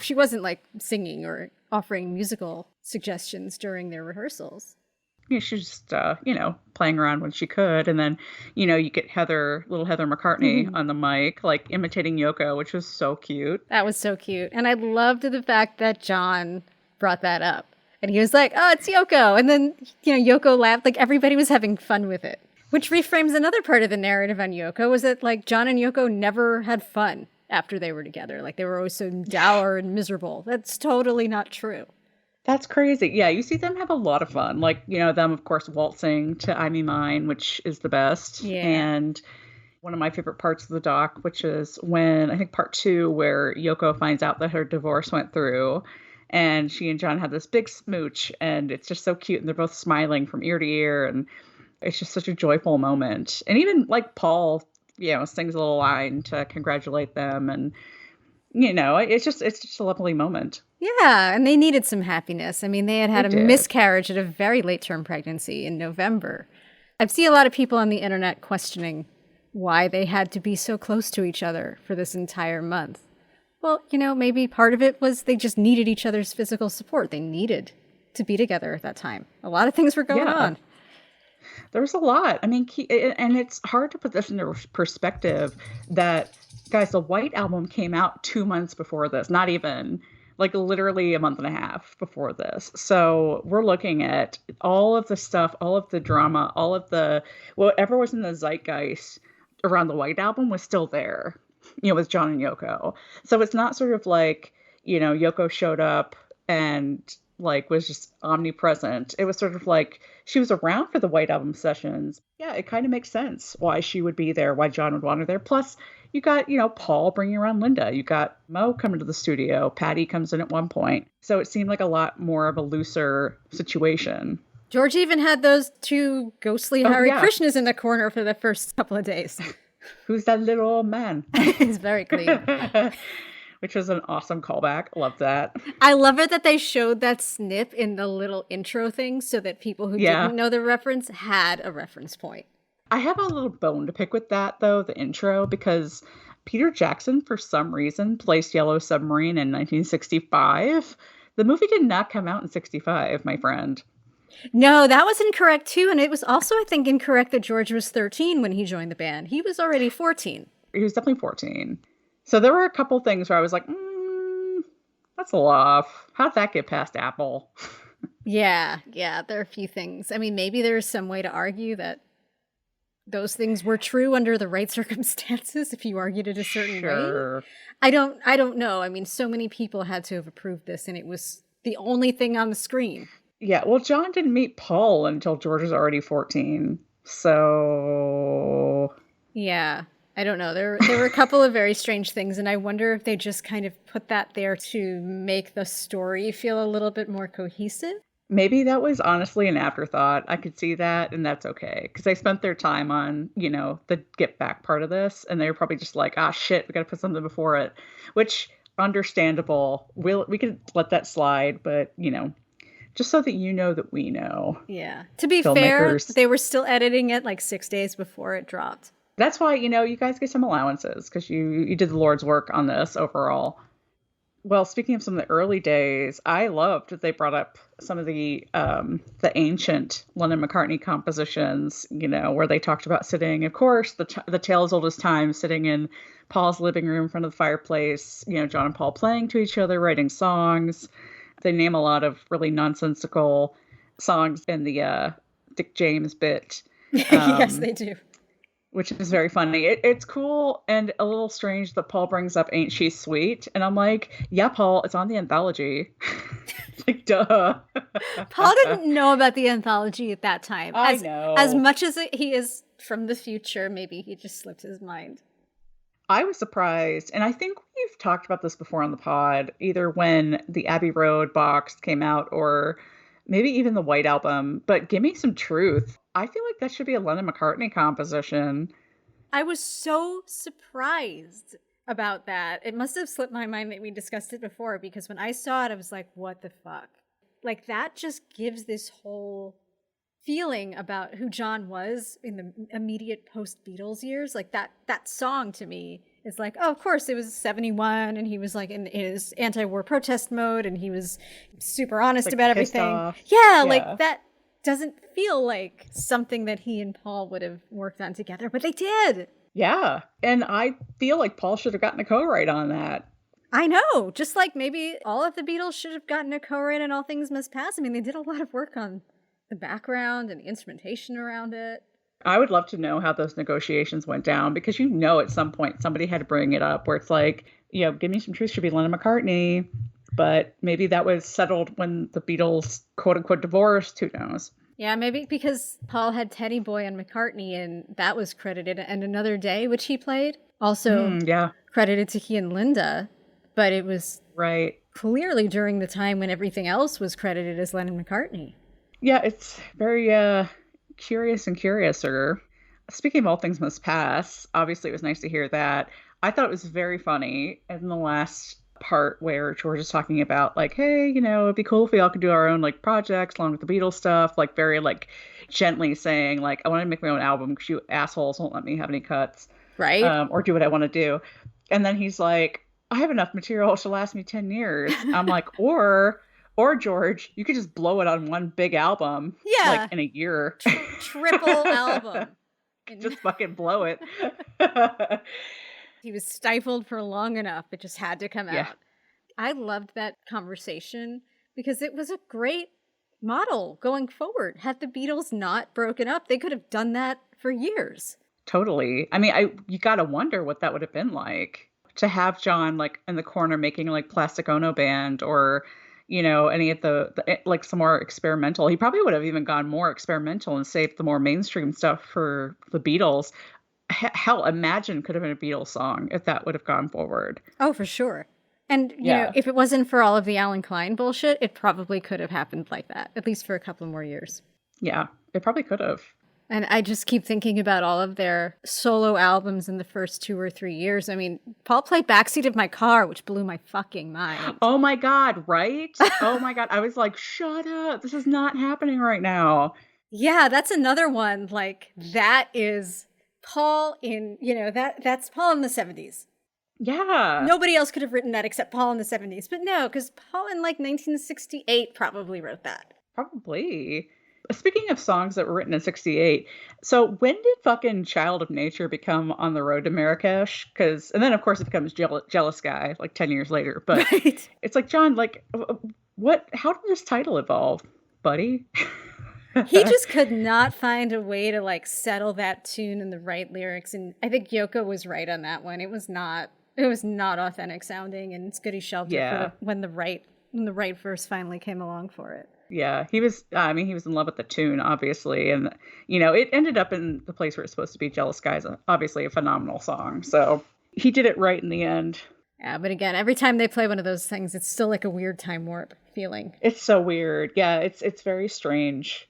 She wasn't like singing or offering musical suggestions during their rehearsals. Yeah, she was just, playing around when she could. And then, you know, you get little Heather McCartney on the mic, like imitating Yoko, which was so cute. That was so cute. And I loved the fact that John brought that up. And he was like, oh, it's Yoko. And then, you know, Yoko laughed. Like, everybody was having fun with it. Which reframes another part of the narrative on Yoko, was that, like, John and Yoko never had fun after they were together. Like, they were always so dour and miserable. That's totally not true. That's crazy. Yeah, you see them have a lot of fun. Like, them, of course, waltzing to I Me Mine, which is the best. Yeah. And one of my favorite parts of the doc, which is when I think part two, where Yoko finds out that her divorce went through and she and John have this big smooch and it's just so cute and they're both smiling from ear to ear and it's just such a joyful moment. And even like Paul, sings a little line to congratulate them and it's just a lovely moment. Yeah, and they needed some happiness. I mean, they had They had a did. miscarriage at a very late term pregnancy in November. I've seen a lot of people on the internet questioning why they had to be so close to each other for this entire month. Well, maybe part of it was they just needed each other's physical support. They needed to be together at that time. A lot of things were going Yeah. on. There was a lot. I mean, and it's hard to put this into perspective that, guys, the White Album came out 2 months before this, not even like literally a month and a half before this. So we're looking at all of the stuff, all of the drama, all of the whatever was in the zeitgeist around the White Album was still there, with John and Yoko. So it's not sort of like, Yoko showed up and like was just omnipresent. It was sort of like she was around for the White Album sessions. Yeah, it kind of makes sense why she would be there, why John would want her there. Plus, you got, Paul bringing around Linda. You got Mo coming to the studio. Patty comes in at one point. So it seemed like a lot more of a looser situation. George even had those two ghostly Oh, Hare yeah. Krishnas in the corner for the first couple of days. Who's that little old man? It's very clean. Which was an awesome callback. Love that. I love it that they showed that snip in the little intro thing so that people who Yeah. didn't know the reference had a reference point. I have a little bone to pick with that, though, the intro, because Peter Jackson, for some reason, placed Yellow Submarine in 1965. The movie did not come out in 65, my friend. No, that was incorrect too. And it was also, I think, incorrect that George was 13 when he joined the band. He was already 14. He was definitely 14. So there were a couple things where I was like, that's a little off. How'd that get past Apple? Yeah, there are a few things. I mean, maybe there's some way to argue that those things were true under the right circumstances if you argued it a certain way. I don't know. I mean, so many people had to have approved this and it was the only thing on the screen. Yeah, well, John didn't meet Paul until George was already 14. So Yeah, I don't know. There were a couple of very strange things, and I wonder if they just kind of put that there to make the story feel a little bit more cohesive. maybe that was honestly an afterthought. I could see that, and that's okay. Because they spent their time on, the get back part of this, and they were probably just like, ah, shit, we got to put something before it. Which, understandable. We could let that slide, but, just so that you know that we know. Yeah. To be fair, Filmmakers. they were still editing it like 6 days before it dropped. That's why, you guys get some allowances because you did the Lord's work on this overall. Well, speaking of some of the early days, I loved that they brought up some of the ancient Lennon-McCartney compositions, where they talked about sitting, of course, the tale as old as time, sitting in Paul's living room in front of the fireplace, John and Paul playing to each other, writing songs. They name a lot of really nonsensical songs in the Dick James bit. Yes, they do. Which is very funny. It's cool and a little strange that Paul brings up Ain't She Sweet? And I'm like, yeah, Paul, it's on the anthology. Like, duh. Paul didn't know about the anthology at that time. I know. As much as he is from the future, maybe he just slipped his mind. I was surprised. And I think we've talked about this before on the pod, either when the Abbey Road box came out or maybe even the White Album. But Give Me Some Truth. I feel like that should be a Lennon-McCartney composition. I was so surprised about that. It must have slipped my mind that we discussed it before because when I saw it, I was like, what the fuck? Like that just gives this whole feeling about who John was in the immediate post-Beatles years. Like that song to me is like, oh, of course it was 71 and he was like in his anti-war protest mode and he was super honest Like, about pissed everything. off. Yeah, Yeah. like that doesn't feel like something that he and Paul would have worked on together, but they did. Yeah. And I feel like Paul should have gotten a co-write on that. I know. Just like maybe all of the Beatles should have gotten a co-write on All Things Must Pass. I mean, they did a lot of work on the background and the instrumentation around it. I would love to know how those negotiations went down because at some point somebody had to bring it up where it's like, Give Me Some Truth should be Lennon-McCartney. But maybe that was settled when the Beatles, quote unquote, divorced. Who knows? Yeah, maybe because Paul had Teddy Boy on McCartney and that was credited, and Another Day, which he played, also Yeah, credited to he and Linda, but it was right. clearly during the time when everything else was credited as Lennon McCartney. Yeah, it's very curious and curiouser. Speaking of all things must pass, obviously it was nice to hear that. I thought it was very funny in the last part where George is talking about like, hey, it'd be cool if we all could do our own like projects along with the Beatles stuff, like very like gently saying like, I want to make my own album because you assholes won't let me have any cuts, Right? or do what I want to do. And then he's like, I have enough material to last me 10 years. I'm like, or George, you could just blow it on one big album, like Yeah. in a year. Triple album. Just fucking blow it. He was stifled for long enough. It just had to come Yeah, out. I loved that conversation because it was a great model going forward. Had the Beatles not broken up, they could have done that for years. totally. I mean, you gotta wonder what that would have been like to have John like in the corner making like Plastic Ono Band or any of like some more experimental. He probably would have even gone more experimental and saved the more mainstream stuff for the Beatles. Hell, Imagine could have been a Beatles song if that would have gone forward. Oh, for sure. And, Yeah, if it wasn't for all of the Alan Klein bullshit, it probably could have happened like that, at least for a couple more years. yeah, it probably could have. And I just keep thinking about all of their solo albums in the first 2 or 3 years. I mean, Paul played Backseat of My Car, which blew my fucking mind. Oh my God, right? Oh my God. I was like, shut up. This is not happening right now. Yeah, that's another one. Like, that is Paul in, that's Paul in the 70s. Yeah, Nobody else could have written that except Paul in the 70s. But no, because Paul in like 1968 probably wrote that. probably. Speaking of songs that were written in 68, so when did fucking Child of Nature become On the Road to Marrakesh? And then, of course, it becomes Jealous Guy like 10 years later. But Right. it's like, John, like, how did this title evolve, buddy? He just could not find a way to like settle that tune and the right lyrics. And I think Yoko was right on that one. It was not authentic sounding, and it's good he shelved it Yeah. when the right verse finally came along for it. Yeah, I mean, he was in love with the tune, obviously. And, it ended up in the place where it's supposed to be. Jealous Guy is obviously a phenomenal song. So he did it right in the end. Yeah, but again, every time they play one of those things, it's still like a weird time warp feeling. It's so weird. Yeah, it's very strange.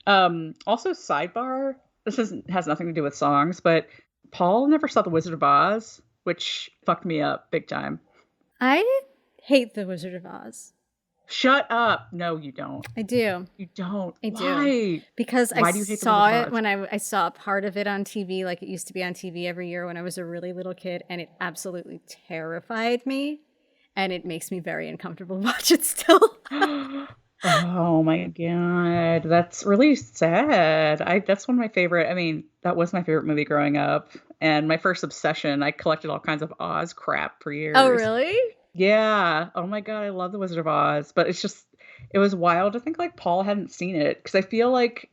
Also, sidebar, has nothing to do with songs, but Paul never saw The Wizard of Oz, which fucked me up big time. I hate The Wizard of Oz. Shut up. No, you don't. I do. You don't. I do. Why? Because Why I do you hate The saw Wizard of it Oz? when I saw part of it on TV, like it used to be on TV every year when I was a really little kid, and it absolutely terrified me. And it makes me very uncomfortable to watch it still. Oh my God. That's really sad. That's one of my favorite. I mean, that was my favorite movie growing up. And my first obsession, I collected all kinds of Oz crap for years. Oh, really? Yeah. Oh my God, I love The Wizard of Oz. But it was wild to think like Paul hadn't seen it. Because I feel like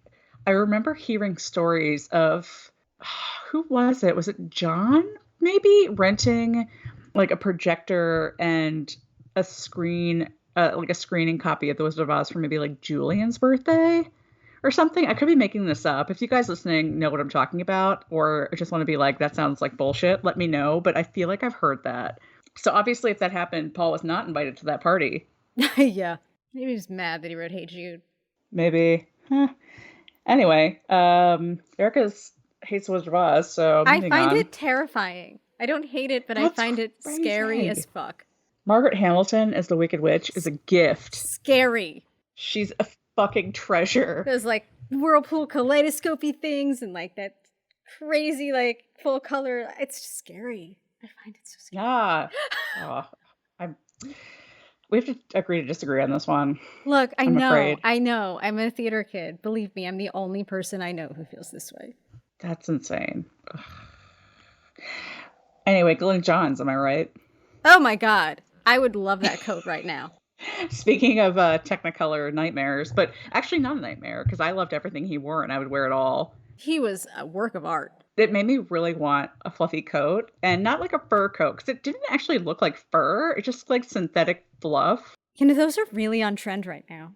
I remember hearing stories of, who was it? Was it John? Maybe renting like a projector and a screen, like a screening copy of The Wizard of Oz for maybe like Julian's birthday or something. I could be making this up. If you guys listening know what I'm talking about, or just want to be like, that sounds like bullshit, let me know. But I feel like I've heard that. So obviously, if that happened, Paul was not invited to that party. Yeah. Maybe he was mad that he wrote Hey Jude. Maybe. Huh. Anyway, Erica's hates The Wizard of Oz, so I moving find on. it terrifying. I don't hate it, but I That's find it scary crazy. as fuck. Margaret Hamilton as the Wicked Witch is a gift. Scary. She's a fucking treasure. Those like whirlpool kaleidoscopy things and like that crazy like full color. It's just scary. I find it so scary. Yeah. Oh, we have to agree to disagree on this one. Look, I'm afraid. I know. I'm a theater kid. Believe me, I'm the only person I know who feels this way. That's insane. Ugh. Anyway, Glenn Johns, am I right? Oh my god. I would love that coat right now. Speaking of Technicolor nightmares, but actually not a nightmare because I loved everything he wore and I would wear it all. He was a work of art. it made me really want a fluffy coat and not like a fur coat because it didn't actually look like fur. It just like synthetic fluff. You know, those are really on trend right now.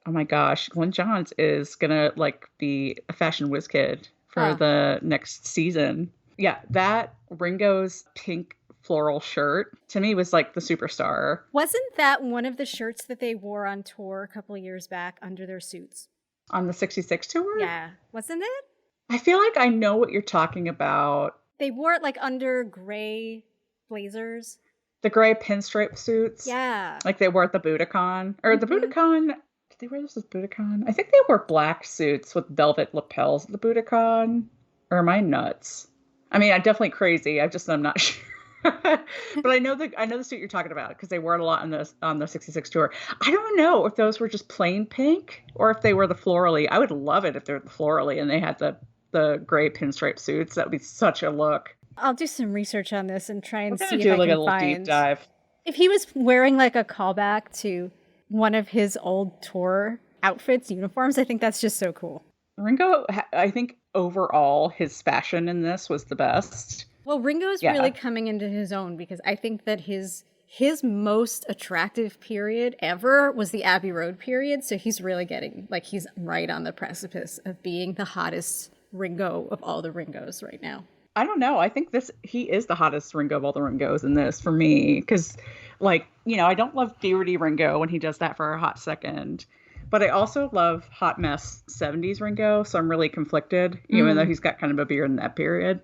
Oh my gosh, Glenn Johns is gonna like be a fashion whiz kid for Huh. the next season. Yeah, that Ringo's pink floral shirt to me was like the superstar. Wasn't that one of the shirts that they wore on tour a couple years back under their suits? On the 66 tour? Yeah, wasn't it? I feel like I know what you're talking about. They wore it like under gray blazers. The gray pinstripe suits. Yeah. Like they wore at the Budokan. Or the Mhm. Budokan. Did they wear this as Budokan? I think they wore black suits with velvet lapels at the Budokan. Or am I nuts? I mean, I'm definitely crazy. I'm not sure. But I know the suit you're talking about because they wore it a lot on the 66 tour. I don't know if those were just plain pink or if they were the florally. I would love it if they're the florally and they had the gray pinstripe suits. That would be such a look. I'll do some research on this and try We're and gonna see if do I like a can little deep find. dive. If he was wearing like a callback to one of his old tour outfits, uniforms, I think that's just so cool. Ringo, I think overall his fashion in this was the best. Well, Ringo's Yeah, really coming into his own because I think that his most attractive period ever was the Abbey Road period. So he's really getting like he's right on the precipice of being the hottest Ringo of all the Ringos right now. I don't know. I think he is the hottest Ringo of all the Ringos in this for me because, like, I don't love Beardy Ringo when he does that for a hot second, but I also love hot mess 70s Ringo. So I'm really conflicted, even though he's got kind of a beard in that period.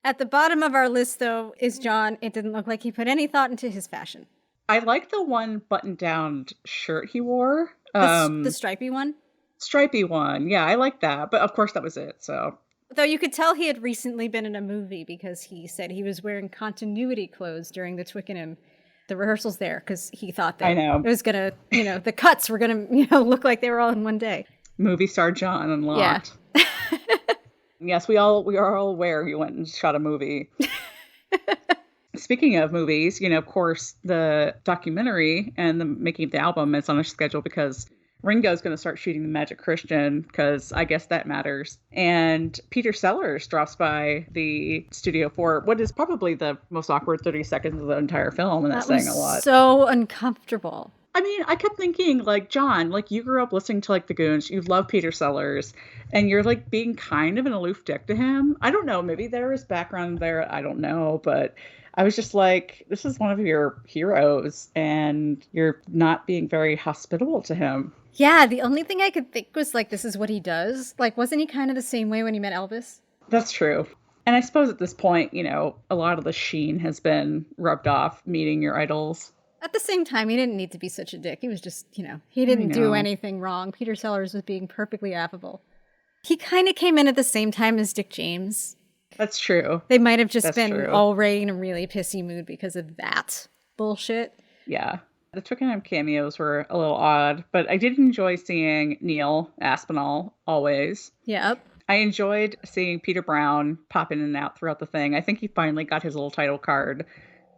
At the bottom of our list, though, is John. It didn't look like he put any thought into his fashion. I like the one button-down shirt he wore. The stripy one. Stripy one. Yeah, I like that. But of course that was it. So Though you could tell he had recently been in a movie because he said he was wearing continuity clothes during the Twickenham, the rehearsals there, because he thought I that know. it was gonna, the cuts were gonna, look like they were all in one day. Movie star John Yeah. unlocked. Yes, we are all aware he went and shot a movie. Speaking of movies, of course, the documentary and the making of the album is on a schedule because Ringo's going to start shooting The Magic Christian because I guess that matters. And Peter Sellers drops by the studio for what is probably the most awkward 30 seconds of the entire film, and that's That was saying a lot. so uncomfortable. I mean, I kept thinking, like, John, like, you grew up listening to, like, the Goons. You love Peter Sellers. And you're, like, being kind of an aloof dick to him. I don't know. Maybe there is background there. I don't know. But I was just like, this is one of your heroes. And you're not being very hospitable to him. Yeah, the only thing I could think was like, this is what he does. Like, wasn't he kind of the same way when he met Elvis? That's true. And I suppose at this point, a lot of the sheen has been rubbed off meeting your idols. At the same time, he didn't need to be such a dick. He was just, he didn't do anything wrong. Peter Sellers was being perfectly affable. He kind of came in at the same time as Dick James. That's true. They might have just That's been true. already in a really pissy mood because of that bullshit. Yeah. The Twickenham cameos were a little odd, but I did enjoy seeing Neil Aspinall always. Yep. I enjoyed seeing Peter Brown pop in and out throughout the thing. I think he finally got his little title card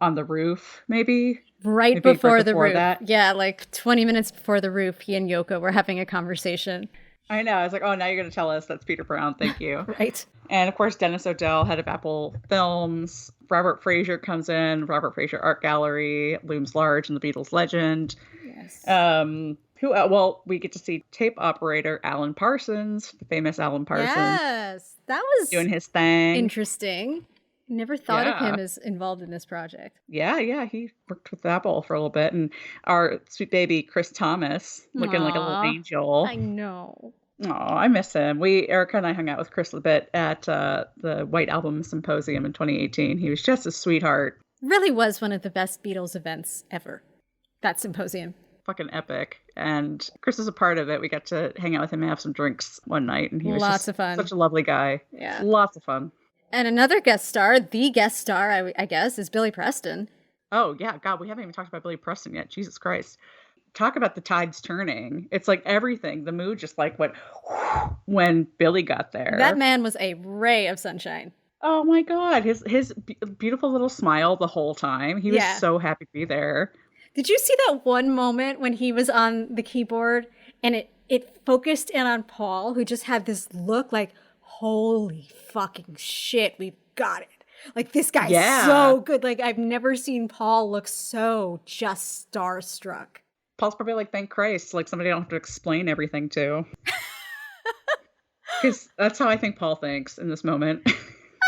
on the roof, maybe. Right Maybe before the roof. that. Yeah, like 20 minutes before the roof, he and Yoko were having a conversation. I know. I was like, oh, now you're going to tell us that's Peter Brown. Thank you. Right. And of course, Dennis O'Dell, head of Apple Films. Robert Fraser comes in. Robert Fraser Art Gallery looms large in the Beatles legend. Yes. We get to see tape operator Alan Parsons, the famous Alan Parsons, Yes. That was doing his thing. interesting. Never thought of him Yeah. as involved in this project. Yeah, he worked with Apple for a little bit. And our sweet baby, Chris Thomas, looking like a little Aw, angel. I know. Oh, I miss him. Erica and I hung out with Chris a bit at the White Album Symposium in 2018. He was just a sweetheart. Really was one of the best Beatles events ever. That symposium. Fucking epic. And Chris was a part of it. We got to hang out with him and have some drinks one night. And he was Lots just of fun. such a lovely guy. Yeah. Lots of fun. And another guest star, the guest star, I guess, is Billy Preston. Oh, yeah. God, we haven't even talked about Billy Preston yet. Jesus Christ. Talk about the tides turning. It's like everything. The mood just like went when Billy got there. That man was a ray of sunshine. Oh my God. His beautiful little smile the whole time. He was Yeah. so happy to be there. Did you see that one moment when he was on the keyboard and it focused in on Paul, who just had this look like, holy fucking shit, we've got it. Like, this guy's Yeah. so good. Like, I've never seen Paul look so just starstruck. Paul's probably like, thank Christ, like somebody I don't have to explain everything to. Because that's how I think Paul thinks in this moment.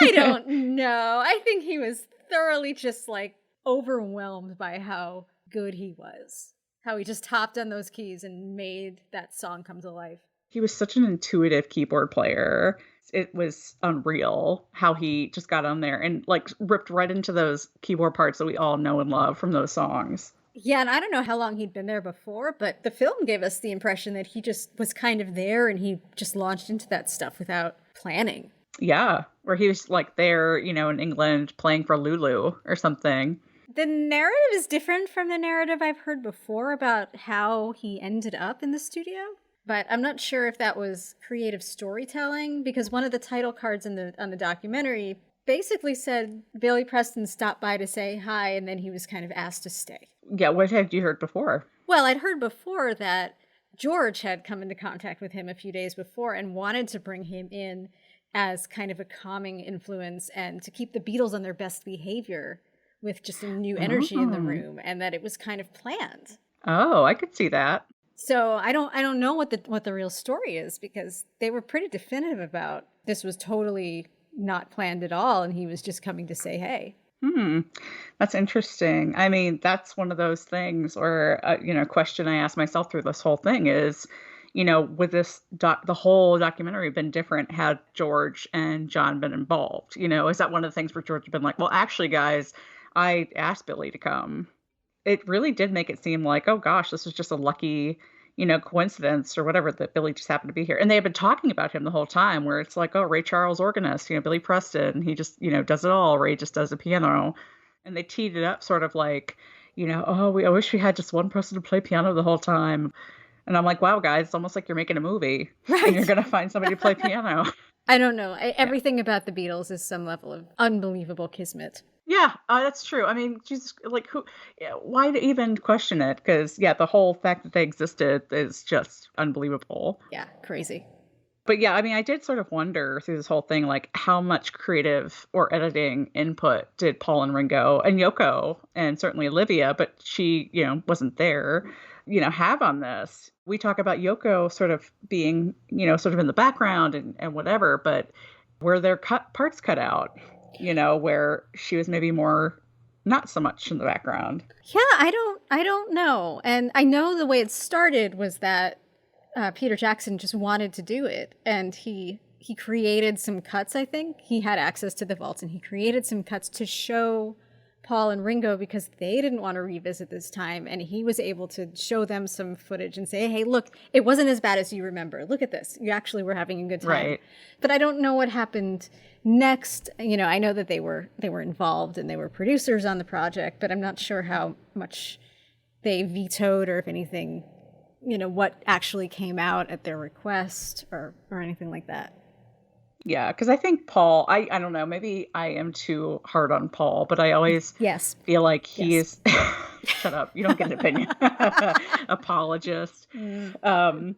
I don't know. I think he was thoroughly just like overwhelmed by how good he was. How he just hopped on those keys and made that song come to life. He was such an intuitive keyboard player. It was unreal how he just got on there and like ripped right into those keyboard parts that we all know and love from those songs. Yeah, and I don't know how long he'd been there before, but the film gave us the impression that he just was kind of there and he just launched into that stuff without planning. Yeah, where he was like there, you know, in England playing for Lulu or something. The narrative is different from the narrative I've heard before about how he ended up in the studio. But I'm not sure if that was creative storytelling, because one of the title cards on the documentary basically said Billy Preston stopped by to say hi, and then he was kind of asked to stay. Yeah, what had you heard before? Well, I'd heard before that George had come into contact with him a few days before and wanted to bring him in as kind of a calming influence and to keep the Beatles on their best behavior with just a new energy in the room, and that it was kind of planned. Oh, I could see that. So I don't know what the real story is, because they were pretty definitive about this was totally not planned at all, and he was just coming to say hey. That's interesting. I mean, that's one of those things where, you know, question I asked myself through this whole thing is, you know, would the whole documentary been different had George and John been involved? You know, is that one of the things where George had been like, well, actually, guys, I asked Billy to come. It really did make it seem like, oh gosh, this was just a lucky, you know, coincidence or whatever that Billy just happened to be here. And they had been talking about him the whole time, where it's like, oh, Ray Charles organist, you know, Billy Preston, he just, you know, does it all. Ray just does the piano. And they teed it up sort of like, you know, oh, I wish we had just one person to play piano the whole time. And I'm like, wow, guys, it's almost like you're making a movie. Right. And you're going to find somebody to play piano. I don't know. Everything about the Beatles is some level of unbelievable kismet. Yeah, that's true. I mean, Jesus, like, why to even question it? Because, yeah, the whole fact that they existed is just unbelievable. Yeah, crazy. But yeah, I mean, I did sort of wonder through this whole thing, like, how much creative or editing input did Paul and Ringo and Yoko, and certainly Olivia, but she, you know, wasn't there, you know, have on this. We talk about Yoko sort of being, you know, sort of in the background and whatever, but were there parts cut out? You know, where she was maybe more not so much in the background. Yeah, I don't know. And I know the way it started was that Peter Jackson just wanted to do it, and he created some cuts. I think he had access to the vaults, and he created some cuts to show Paul and Ringo, because they didn't want to revisit this time, and he was able to show them some footage and say, hey, look, it wasn't as bad as you remember. Look at this. You actually were having a good time. Right. But I don't know what happened next. You know, I know that they were involved and they were producers on the project, but I'm not sure how much they vetoed, or if anything, you know, what actually came out at their request or anything like that. Yeah, because I think Paul, I don't know, maybe I am too hard on Paul, but I always feel like he is, shut up, you don't get an opinion, apologist. But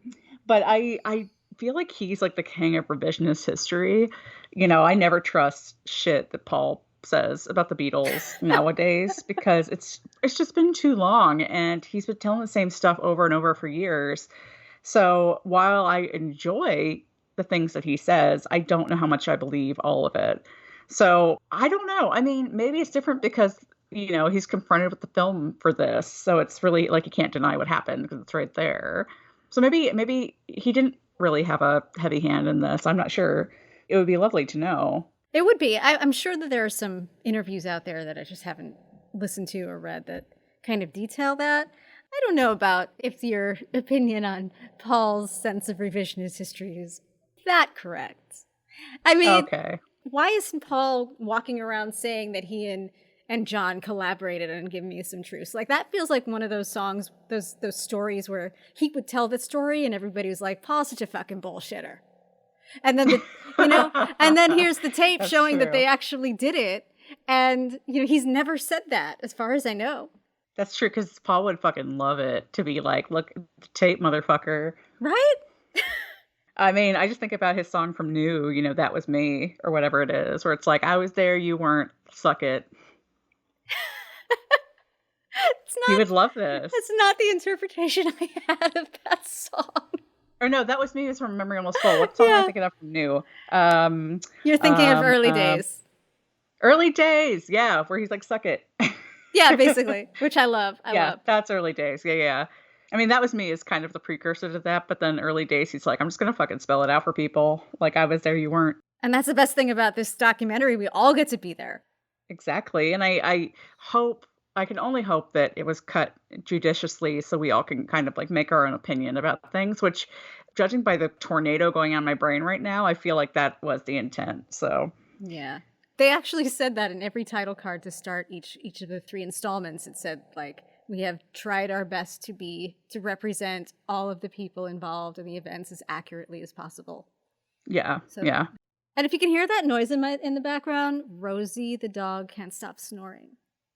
I feel like he's like the king of revisionist history. You know, I never trust shit that Paul says about the Beatles nowadays, because it's just been too long, and he's been telling the same stuff over and over for years. So while I enjoy the things that he says, I don't know how much I believe all of it. So I don't know. I mean, maybe it's different because, you know, he's confronted with the film for this. So it's really like, you can't deny what happened because it's right there. So maybe he didn't really have a heavy hand in this. I'm not sure. It would be lovely to know. It would be. I'm sure that there are some interviews out there that I just haven't listened to or read that kind of detail that. I don't know about if your opinion on Paul's sense of revisionist history is that correct. I mean, why isn't Paul walking around saying that he and John collaborated on Give Me Some Truth? Like, that feels like one of those songs, those stories where he would tell the story and everybody was like, Paul's such a fucking bullshitter. And then, and then here's the tape showing that they actually did it. And, you know, he's never said that as far as I know. That's true, because Paul would fucking love it to be like, look, the tape, motherfucker. Right? I mean, I just think about his song from New, That Was Me, or whatever it is, where it's like, I was there, you weren't, suck it. It's He not would love this. that's not the interpretation I had of that song. Or no, That Was Me is from Memory Almost Full. What song am I Yeah. thinking of from New? Um, You're thinking of Early Days. Early Days, yeah, where he's like, suck it. Yeah, basically, which I love. I Yeah, love. that's Early Days. Yeah, yeah. I mean, That Was Me is kind of the precursor to that, but then Early Days, he's like, I'm just gonna fucking spell it out for people. Like, I was there, you weren't. And that's the best thing about this documentary. We all get to be there. Exactly. And I hope, I can only hope that it was cut judiciously so we all can kind of like make our own opinion about things, which, judging by the tornado going on in my brain right now, I feel like that was the intent. So, Yeah. They actually said that in every title card to start each of the 3 installments. It said, like, we have tried our best to represent all of the people involved in the events as accurately as possible. yeah, So, yeah. and if you can hear that noise in the background, Rosie the dog can't stop snoring.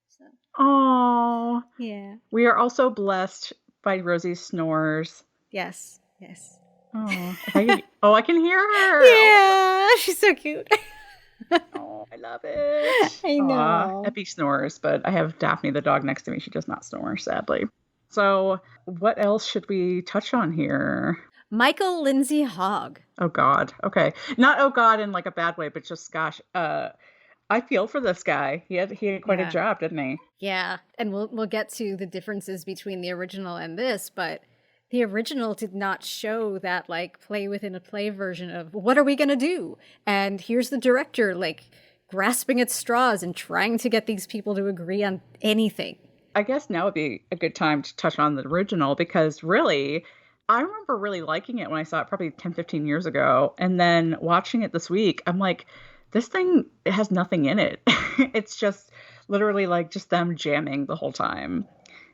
So, Oh, yeah. we are also blessed by Rosie's snores. Yes. Yes. Oh, I can hear her. Yeah, she's so cute. Oh, I love it. I Aw, know. Epi snores, but I have Daphne the dog next to me. She does not snore, sadly. So, what else should we touch on here? Michael Lindsay Hogg. Oh God. Okay. Not oh God in like a bad way, but just gosh, I feel for this guy. He had quite a Yeah. job, didn't he? Yeah, and we'll get to the differences between the original and this, but the original did not show that like play within a play version of what are we going to do? And here's the director like grasping at straws and trying to get these people to agree on anything. I guess now would be a good time to touch on the original because really, I remember really liking it when I saw it probably 10, 15 years ago. And then watching it this week, I'm like, this thing it has nothing in it. It's just literally like just them jamming the whole time.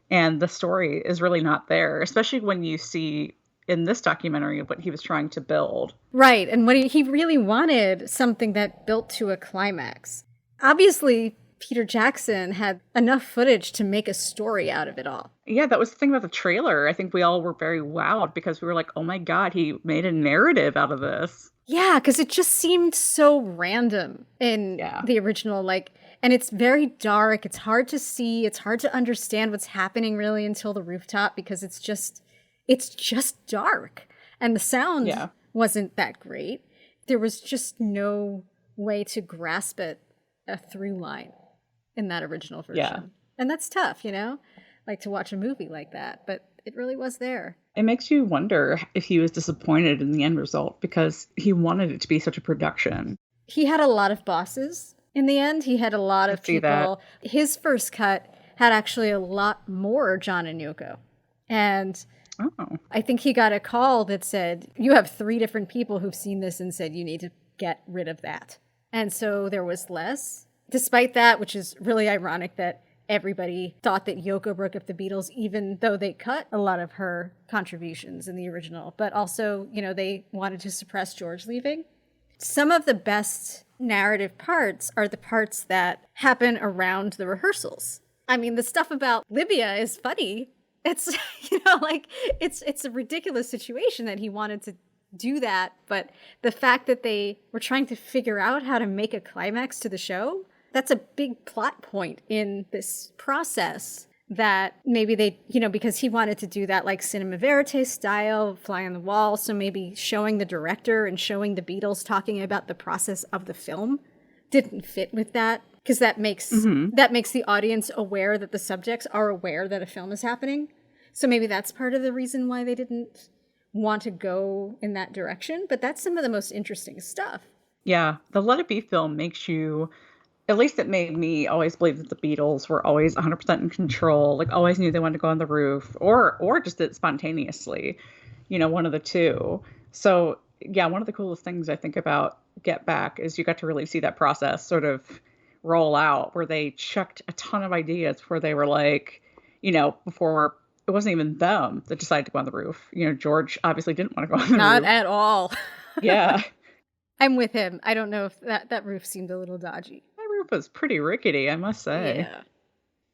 And the story is really not there, especially when you see in this documentary what he was trying to build. Right, and what he really wanted something that built to a climax. Obviously, Peter Jackson had enough footage to make a story out of it all. Yeah, that was the thing about the trailer. I think we all were very wowed because we were like, oh my God, he made a narrative out of this. Yeah, because it just seemed so random in the original, like, and it's very dark. It's hard to see. It's hard to understand what's happening really until the rooftop because it's just dark. And the sound wasn't that great. There was just no way to grasp it a through line in that original version. Yeah. And that's tough, like to watch a movie like that, but it really was there. It makes you wonder if he was disappointed in the end result because he wanted it to be such a production. He had a lot of bosses in the end. He had a lot of people. His first cut had actually a lot more John and Yoko. And I think he got a call that said, you have 3 different people who've seen this and said you need to get rid of that. And so there was less. Despite that, which is really ironic that everybody thought that Yoko broke up the Beatles, even though they cut a lot of her contributions in the original. But also, they wanted to suppress George leaving. Some of the best narrative parts are the parts that happen around the rehearsals. I mean, the stuff about Libya is funny. It's, it's a ridiculous situation that he wanted to do that. But the fact that they were trying to figure out how to make a climax to the show, that's a big plot point in this process that maybe they, because he wanted to do that like cinema verite style, fly on the wall. So maybe showing the director and showing the Beatles talking about the process of the film didn't fit with that. Because that makes the audience aware that the subjects are aware that a film is happening. So maybe that's part of the reason why they didn't want to go in that direction. But that's some of the most interesting stuff. Yeah, the Let It Be film makes you, at least it made me always believe that the Beatles were always 100% in control, like always knew they wanted to go on the roof or just did it spontaneously, one of the two. So yeah, one of the coolest things I think about Get Back is you got to really see that process sort of roll out where they chucked a ton of ideas where they were like, before it wasn't even them that decided to go on the roof. George obviously didn't want to go on the roof. Not at all. Yeah. I'm with him. I don't know if that roof seemed a little dodgy. That roof was pretty rickety, I must say. Yeah.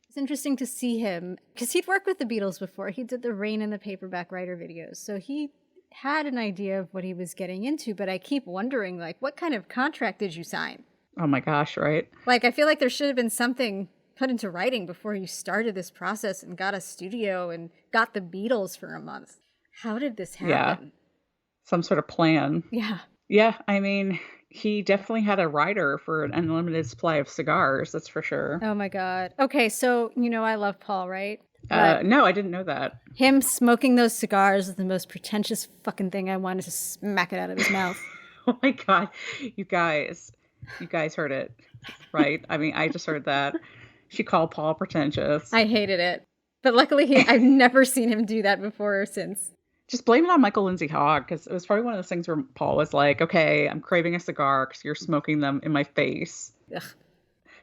It's interesting to see him because he'd worked with the Beatles before. He did the Rain and the Paperback Writer videos. So he had an idea of what he was getting into, but I keep wondering, like, what kind of contract did you sign? Oh my gosh, right? Like, I feel like there should have been something put into writing before you started this process and got a studio and got the Beatles for a month. How did this Yeah. happen? Some sort of plan. Yeah. Yeah, I mean, he definitely had a rider for an unlimited supply of cigars, that's for sure. Oh my God. Okay, so I love Paul, right? But No, I didn't know that. him smoking those cigars is the most pretentious fucking thing. I wanted to smack it out of his mouth. Oh my God. You guys, you guys heard it, right? I mean, I just heard that. She called Paul pretentious. I hated it. But luckily, I've never seen him do that before or since. Just blame it on Michael Lindsay Hogg, because it was probably one of those things where Paul was like, okay, I'm craving a cigar because you're smoking them in my face. Ugh.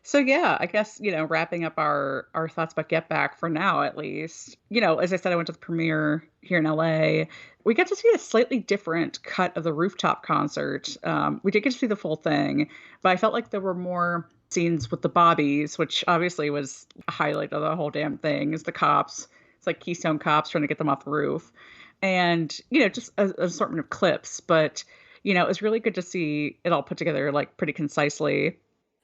So yeah, I guess, wrapping up our thoughts about Get Back for now, at least. As I said, I went to the premiere here in LA. We got to see a slightly different cut of the rooftop concert. We did get to see the full thing, but I felt like there were more scenes with the Bobbies, which obviously was a highlight of the whole damn thing, is the cops. It's like Keystone Cops trying to get them off the roof. And, just an assortment of clips. But, it was really good to see it all put together, like, pretty concisely.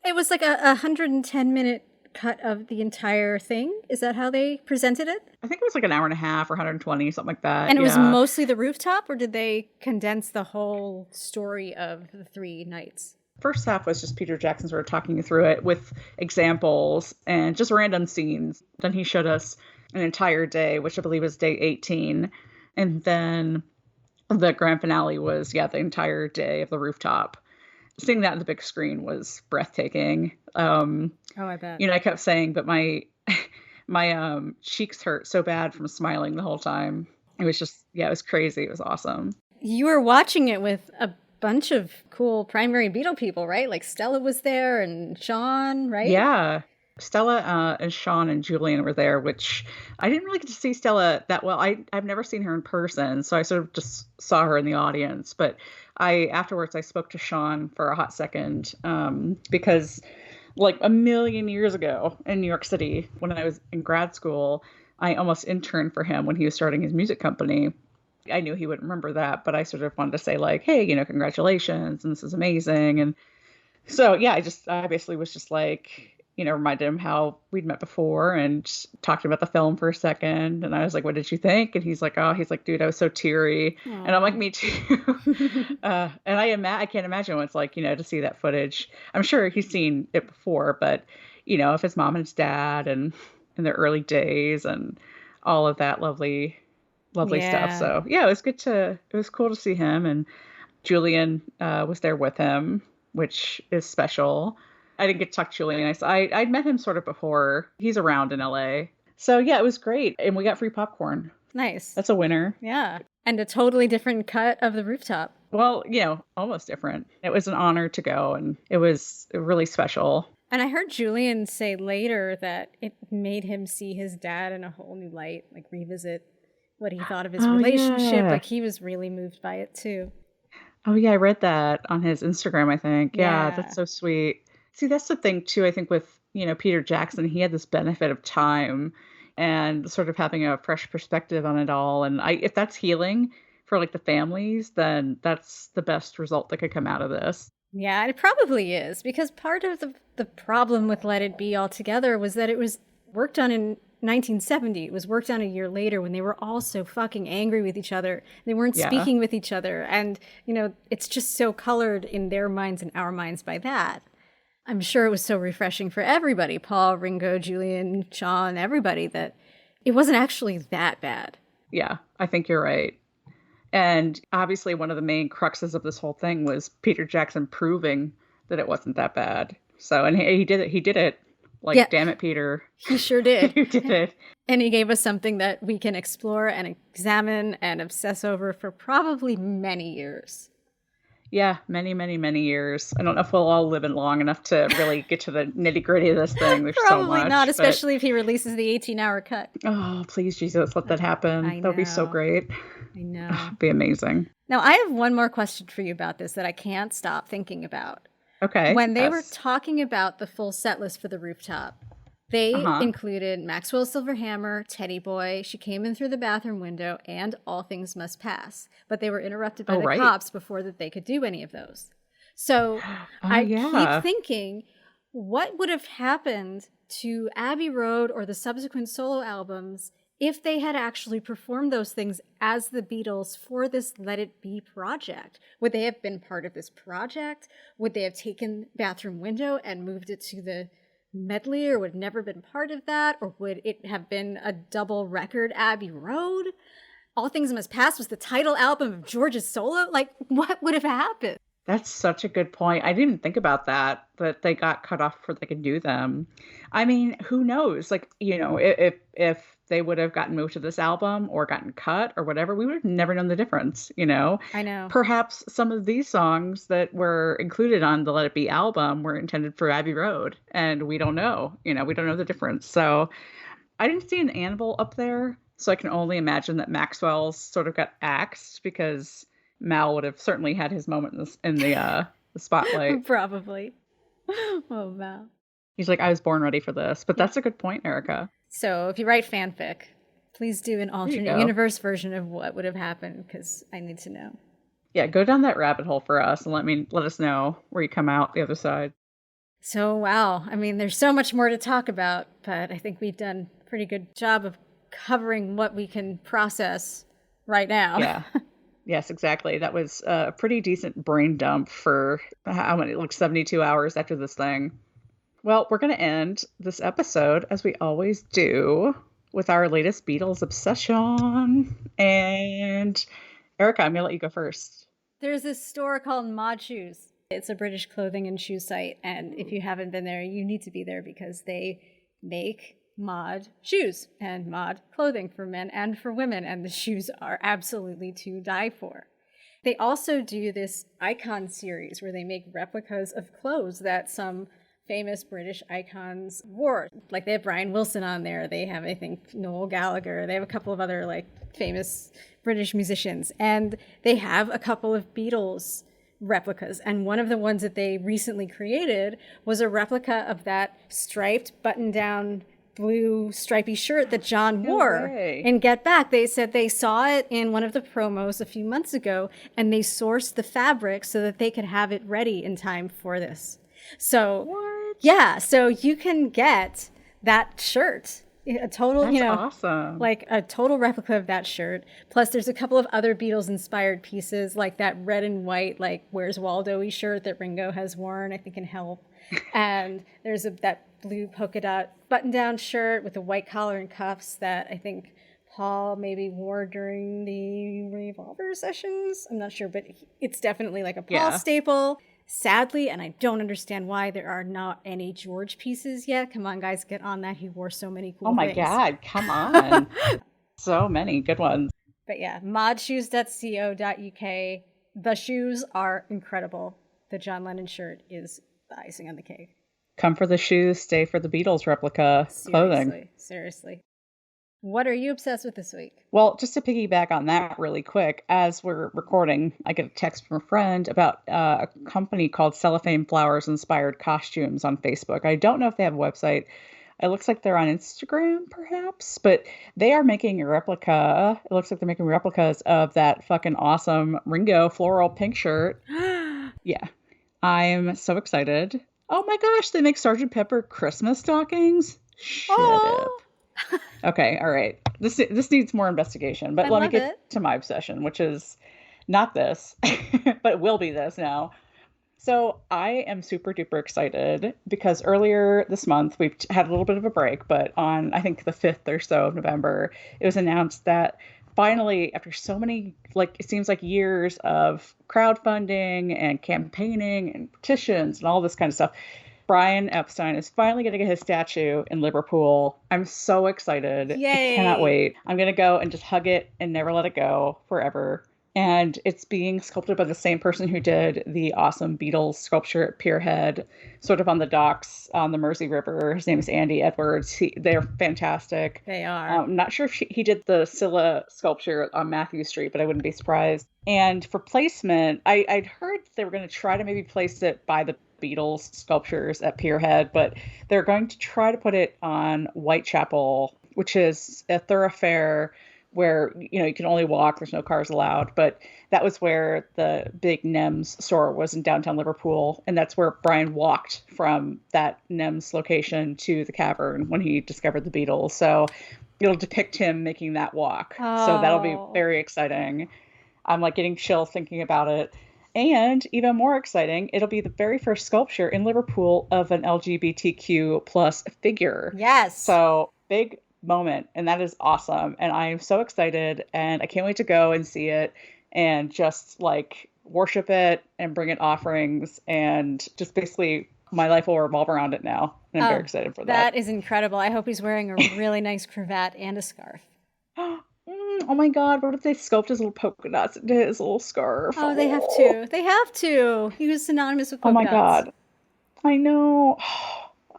It was like a 110-minute cut of the entire thing. Is that how they presented it? I think it was like an hour and a half or 120, something like that. And it was Yeah. mostly the rooftop, or did they condense the whole story of the 3 nights? First half was just Peter Jackson sort of talking you through it with examples and just random scenes. Then he showed us an entire day, which I believe is day 18. And then the grand finale was, the entire day of the rooftop. Seeing that on the big screen was breathtaking. Oh, I bet. I kept saying, but my cheeks hurt so bad from smiling the whole time. It was just, it was crazy. It was awesome. You were watching it with a bunch of cool primary Beatle people, right? Like Stella was there and Sean, right? Yeah. Stella and Sean and Julian were there, which I didn't really get to see Stella that well. I've never seen her in person, so I sort of just saw her in the audience. But afterwards I spoke to Sean for a hot second because like a million years ago in New York City when I was in grad school, I almost interned for him when he was starting his music company. I knew he wouldn't remember that, but I sort of wanted to say like, hey, congratulations, and this is amazing. And so, I basically was just like, reminded him how we'd met before and talked about the film for a second. And I was like, what did you think? And he's like, dude, I was so teary. Aww. And I'm like, me too. And I can't imagine what it's like, to see that footage. I'm sure he's seen it before, but, of his mom and his dad and in their early days and all of that lovely stuff. So it was cool to see him. And Julian was there with him, which is special. I didn't get to talk to Julian. I'd met him sort of before. He's around in LA. So it was great. And we got free popcorn. Nice. That's a winner. Yeah. And a totally different cut of the rooftop. Well, almost different. It was an honor to go, and it was really special. And I heard Julian say later that it made him see his dad in a whole new light, like revisit what he thought of his relationship. Yeah. Like he was really moved by it too. Oh yeah, I read that on his Instagram, I think. Yeah, Yeah. that's so sweet. See, that's the thing too, I think with, Peter Jackson, he had this benefit of time and sort of having a fresh perspective on it all. And if that's healing for like the families, then that's the best result that could come out of this. Yeah, it probably is, because part of the problem with Let It Be altogether was that it was worked on in 1970. It was worked on a year later when they were all so fucking angry with each other. They weren't Yeah. speaking with each other. And, it's just so colored in their minds and our minds by that. I'm sure it was so refreshing for everybody, Paul, Ringo, Julian, Sean, everybody, that it wasn't actually that bad. Yeah, I think you're right. And obviously one of the main cruxes of this whole thing was Peter Jackson proving that it wasn't that bad. So, and he did it. He did it. Like, Yeah. damn it, Peter. He sure did. You did it. And he gave us something that we can explore and examine and obsess over for probably many years. Yeah, many, many, many years. I don't know if we'll all live in long enough to really get to the nitty gritty of this thing. There's so Probably much. not, especially if he releases the 18-hour cut. Oh, please, Jesus, let that happen. I That would be so know. great. I know. It'd be amazing. Now, I have one more question for you about this that I can't stop thinking about. Okay. When they were yes. talking about the full set list for the rooftop, They Uh-huh. included Maxwell's Silver Hammer, Teddy Boy, She Came In Through the Bathroom Window, and All Things Must Pass. But they were interrupted by Oh, the right. cops before that they could do any of those. So Oh, I keep yeah. thinking, what would have happened to Abbey Road or the subsequent solo albums if they had actually performed those things as the Beatles for this Let It Be project? Would they have been part of this project? Would they have taken Bathroom Window and moved it to the medley, or would have never been part of that? Or would it have been a double record Abbey Road? All Things Must Pass was the title album of George's solo? Like, what would have happened? That's such a good point. I didn't even think about that they got cut off before they could do them. I mean, who knows? Like, if they would have gotten moved to this album or gotten cut or whatever, we would have never known the difference. I know. Perhaps some of these songs that were included on the Let It Be album were intended for Abbey Road, and we don't know. We don't know the difference. So I didn't see an anvil up there, so I can only imagine that Maxwell's sort of got axed because Mal would have certainly had his moment in the spotlight. Probably. Oh, wow. He's like, I was born ready for this. But that's a good point, Erica. So if you write fanfic, please do an There you alternate go. universe version of what would have happened, because I need to know. Yeah, go down that rabbit hole for us and let us know where you come out the other side. So, wow. I mean, there's so much more to talk about, but I think we've done a pretty good job of covering what we can process right now. Yeah. Yes, exactly. That was a pretty decent brain dump for how many, like 72 hours after this thing. Well, we're going to end this episode, as we always do, with our latest Beatles obsession. And Erica, I'm going to let you go first. There's this store called Mod Shoes. It's a British clothing and shoe site, and if you haven't been there, you need to be there because they make mod shoes and mod clothing for men and for women, and the shoes are absolutely to die for. They also do this icon series where they make replicas of clothes that some famous British icons wore. Like they have Brian Wilson on there. They have, I think, Noel Gallagher. They have a couple of other like famous British musicians. And they have a couple of Beatles replicas. And one of the ones that they recently created was a replica of that striped button-down blue stripy shirt that John wore in Get Back. They said they saw it in one of the promos a few months ago, and they sourced the fabric so that they could have it ready in time for this. So, yeah, so you can get that shirt, a total, That's awesome. like a total replica of that shirt. Plus, there's a couple of other Beatles-inspired pieces, like that red and white, like Where's Waldo-y shirt that Ringo has worn, I think, in Help. And there's that blue polka dot button-down shirt with a white collar and cuffs that I think Paul maybe wore during the Revolver sessions. I'm not sure, but it's definitely like a Paul staple. Sadly, and I don't understand why, there are not any George pieces yet. Come on, guys, get on that. He wore so many cool things. Oh my God, come on. So many good ones. But yeah, modshoes.co.uk. The shoes are incredible. The John Lennon shirt is the icing on the cake. Come for the shoes, stay for the Beatles replica clothing. Seriously. What are you obsessed with this week? Well, just to piggyback on that really quick, as we're recording, I get a text from a friend about a company called Cellophane Flowers Inspired Costumes on Facebook. I don't know if they have a website. It looks like they're on Instagram, perhaps, but they are making a replica. It looks like they're making replicas of that fucking awesome Ringo floral pink shirt. Yeah, I'm so excited. Oh my gosh, they make Sgt. Pepper Christmas stockings? Shut up. Okay, all right. This needs more investigation, but let me get to my obsession, which is not this, but it will be this now. So I am super duper excited because earlier this month we've had a little bit of a break, but on I think the 5th or so of November, it was announced that finally, after so many, like it seems like years of crowdfunding and campaigning and petitions and all this kind of stuff, Brian Epstein is finally going to get his statue in Liverpool. I'm so excited. Yay. I cannot wait. I'm going to go and just hug it and never let it go forever. And it's being sculpted by the same person who did the awesome Beatles sculpture at Pier Head, sort of on the docks on the Mersey River. His name is Andy Edwards. They're fantastic. They are. I'm not sure if he did the Scylla sculpture on Matthew Street, but I wouldn't be surprised. And for placement, I'd heard they were going to try to maybe place it by the Beatles sculptures at Pier Head, but they're going to try to put it on Whitechapel, which is a thoroughfare where, you can only walk, there's no cars allowed. But that was where the big NEMS store was in downtown Liverpool. And that's where Brian walked from that NEMS location to the cavern when he discovered the Beatles. So it'll depict him making that walk. So that'll be Oh. very exciting. I'm like getting chills thinking about it. And even more exciting, it'll be the very first sculpture in Liverpool of an LGBTQ plus figure. Yes. So big moment. And that is awesome. And I am so excited. And I can't wait to go and see it and just like worship it and bring it offerings. And just basically my life will revolve around it now. And I'm very excited for that. That is incredible. I hope he's wearing a really nice cravat and a scarf. Oh my God, what if they sculpt his little polka dots into his little scarf? Oh, they have to. They have to. He was synonymous with Oh polka my dots. God. I know.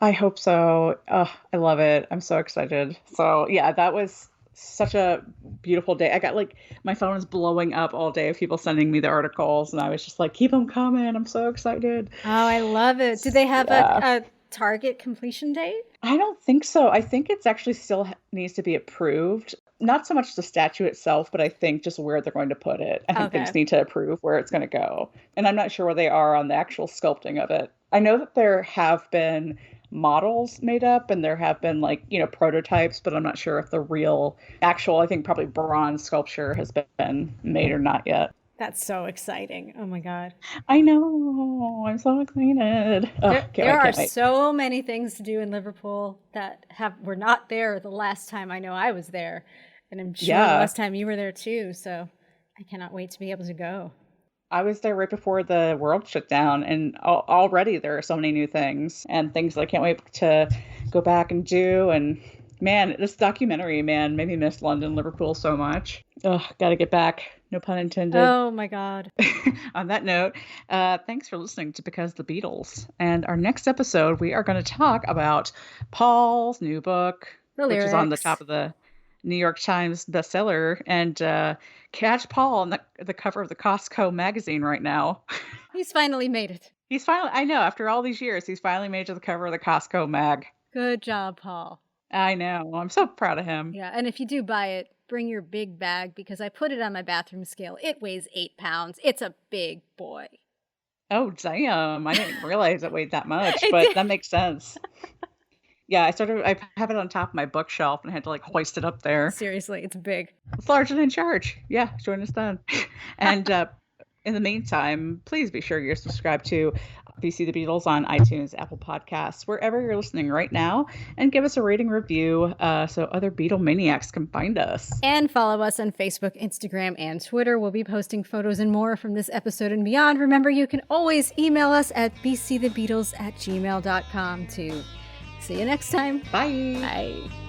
I hope so. I love it. I'm so excited. So yeah, that was such a beautiful day. I got like, my phone was blowing up all day of people sending me the articles, and I was just like, keep them coming. I'm so excited. Oh, I love it. Do they have a target completion date? I don't think so. I think it's actually still needs to be approved. Not so much the statue itself, but I think just where they're going to put it. I think they just need to approve where it's going to go. And I'm not sure where they are on the actual sculpting of it. I know that there have been models made up and there have been like, prototypes, but I'm not sure if the real actual, I think probably bronze sculpture has been made or not yet. That's so exciting. Oh my God. I know. I'm so excited. There are so many things to do in Liverpool that were not there the last time I know I was there. And I'm sure the last time you were there too. So I cannot wait to be able to go. I was there right before the world shut down, and already there are so many new things and things that I can't wait to go back and do. And man, this documentary, made me miss London, Liverpool so much. Gotta get back. No pun intended. Oh my God. On that note, thanks for listening to Because the Beatles. And our next episode, we are going to talk about Paul's new book, which is on the top of the New York Times bestseller, and catch Paul on the cover of the Costco magazine right now. He's finally made it. I know, after all these years, he's finally made it to the cover of the Costco mag. Good job, Paul. I know. I'm so proud of him. Yeah, and if you do buy it, bring your big bag because I put it on my bathroom scale. It weighs 8 pounds. It's a big boy. Oh, damn. I didn't realize it weighed that much, but that makes sense. Yeah, I have it on top of my bookshelf and I had to like hoist it up there. Seriously, it's big. It's larger than charge. Yeah, join us then. And in the meantime, please be sure you're subscribed to BC the Beatles on iTunes, Apple Podcasts, wherever you're listening right now, and give us a rating review so other Beatle maniacs can find us. And follow us on Facebook, Instagram, and Twitter. We'll be posting photos and more from this episode and beyond. Remember, you can always email us at bcthebeatles@gmail.com too. See you next time. Bye. Bye.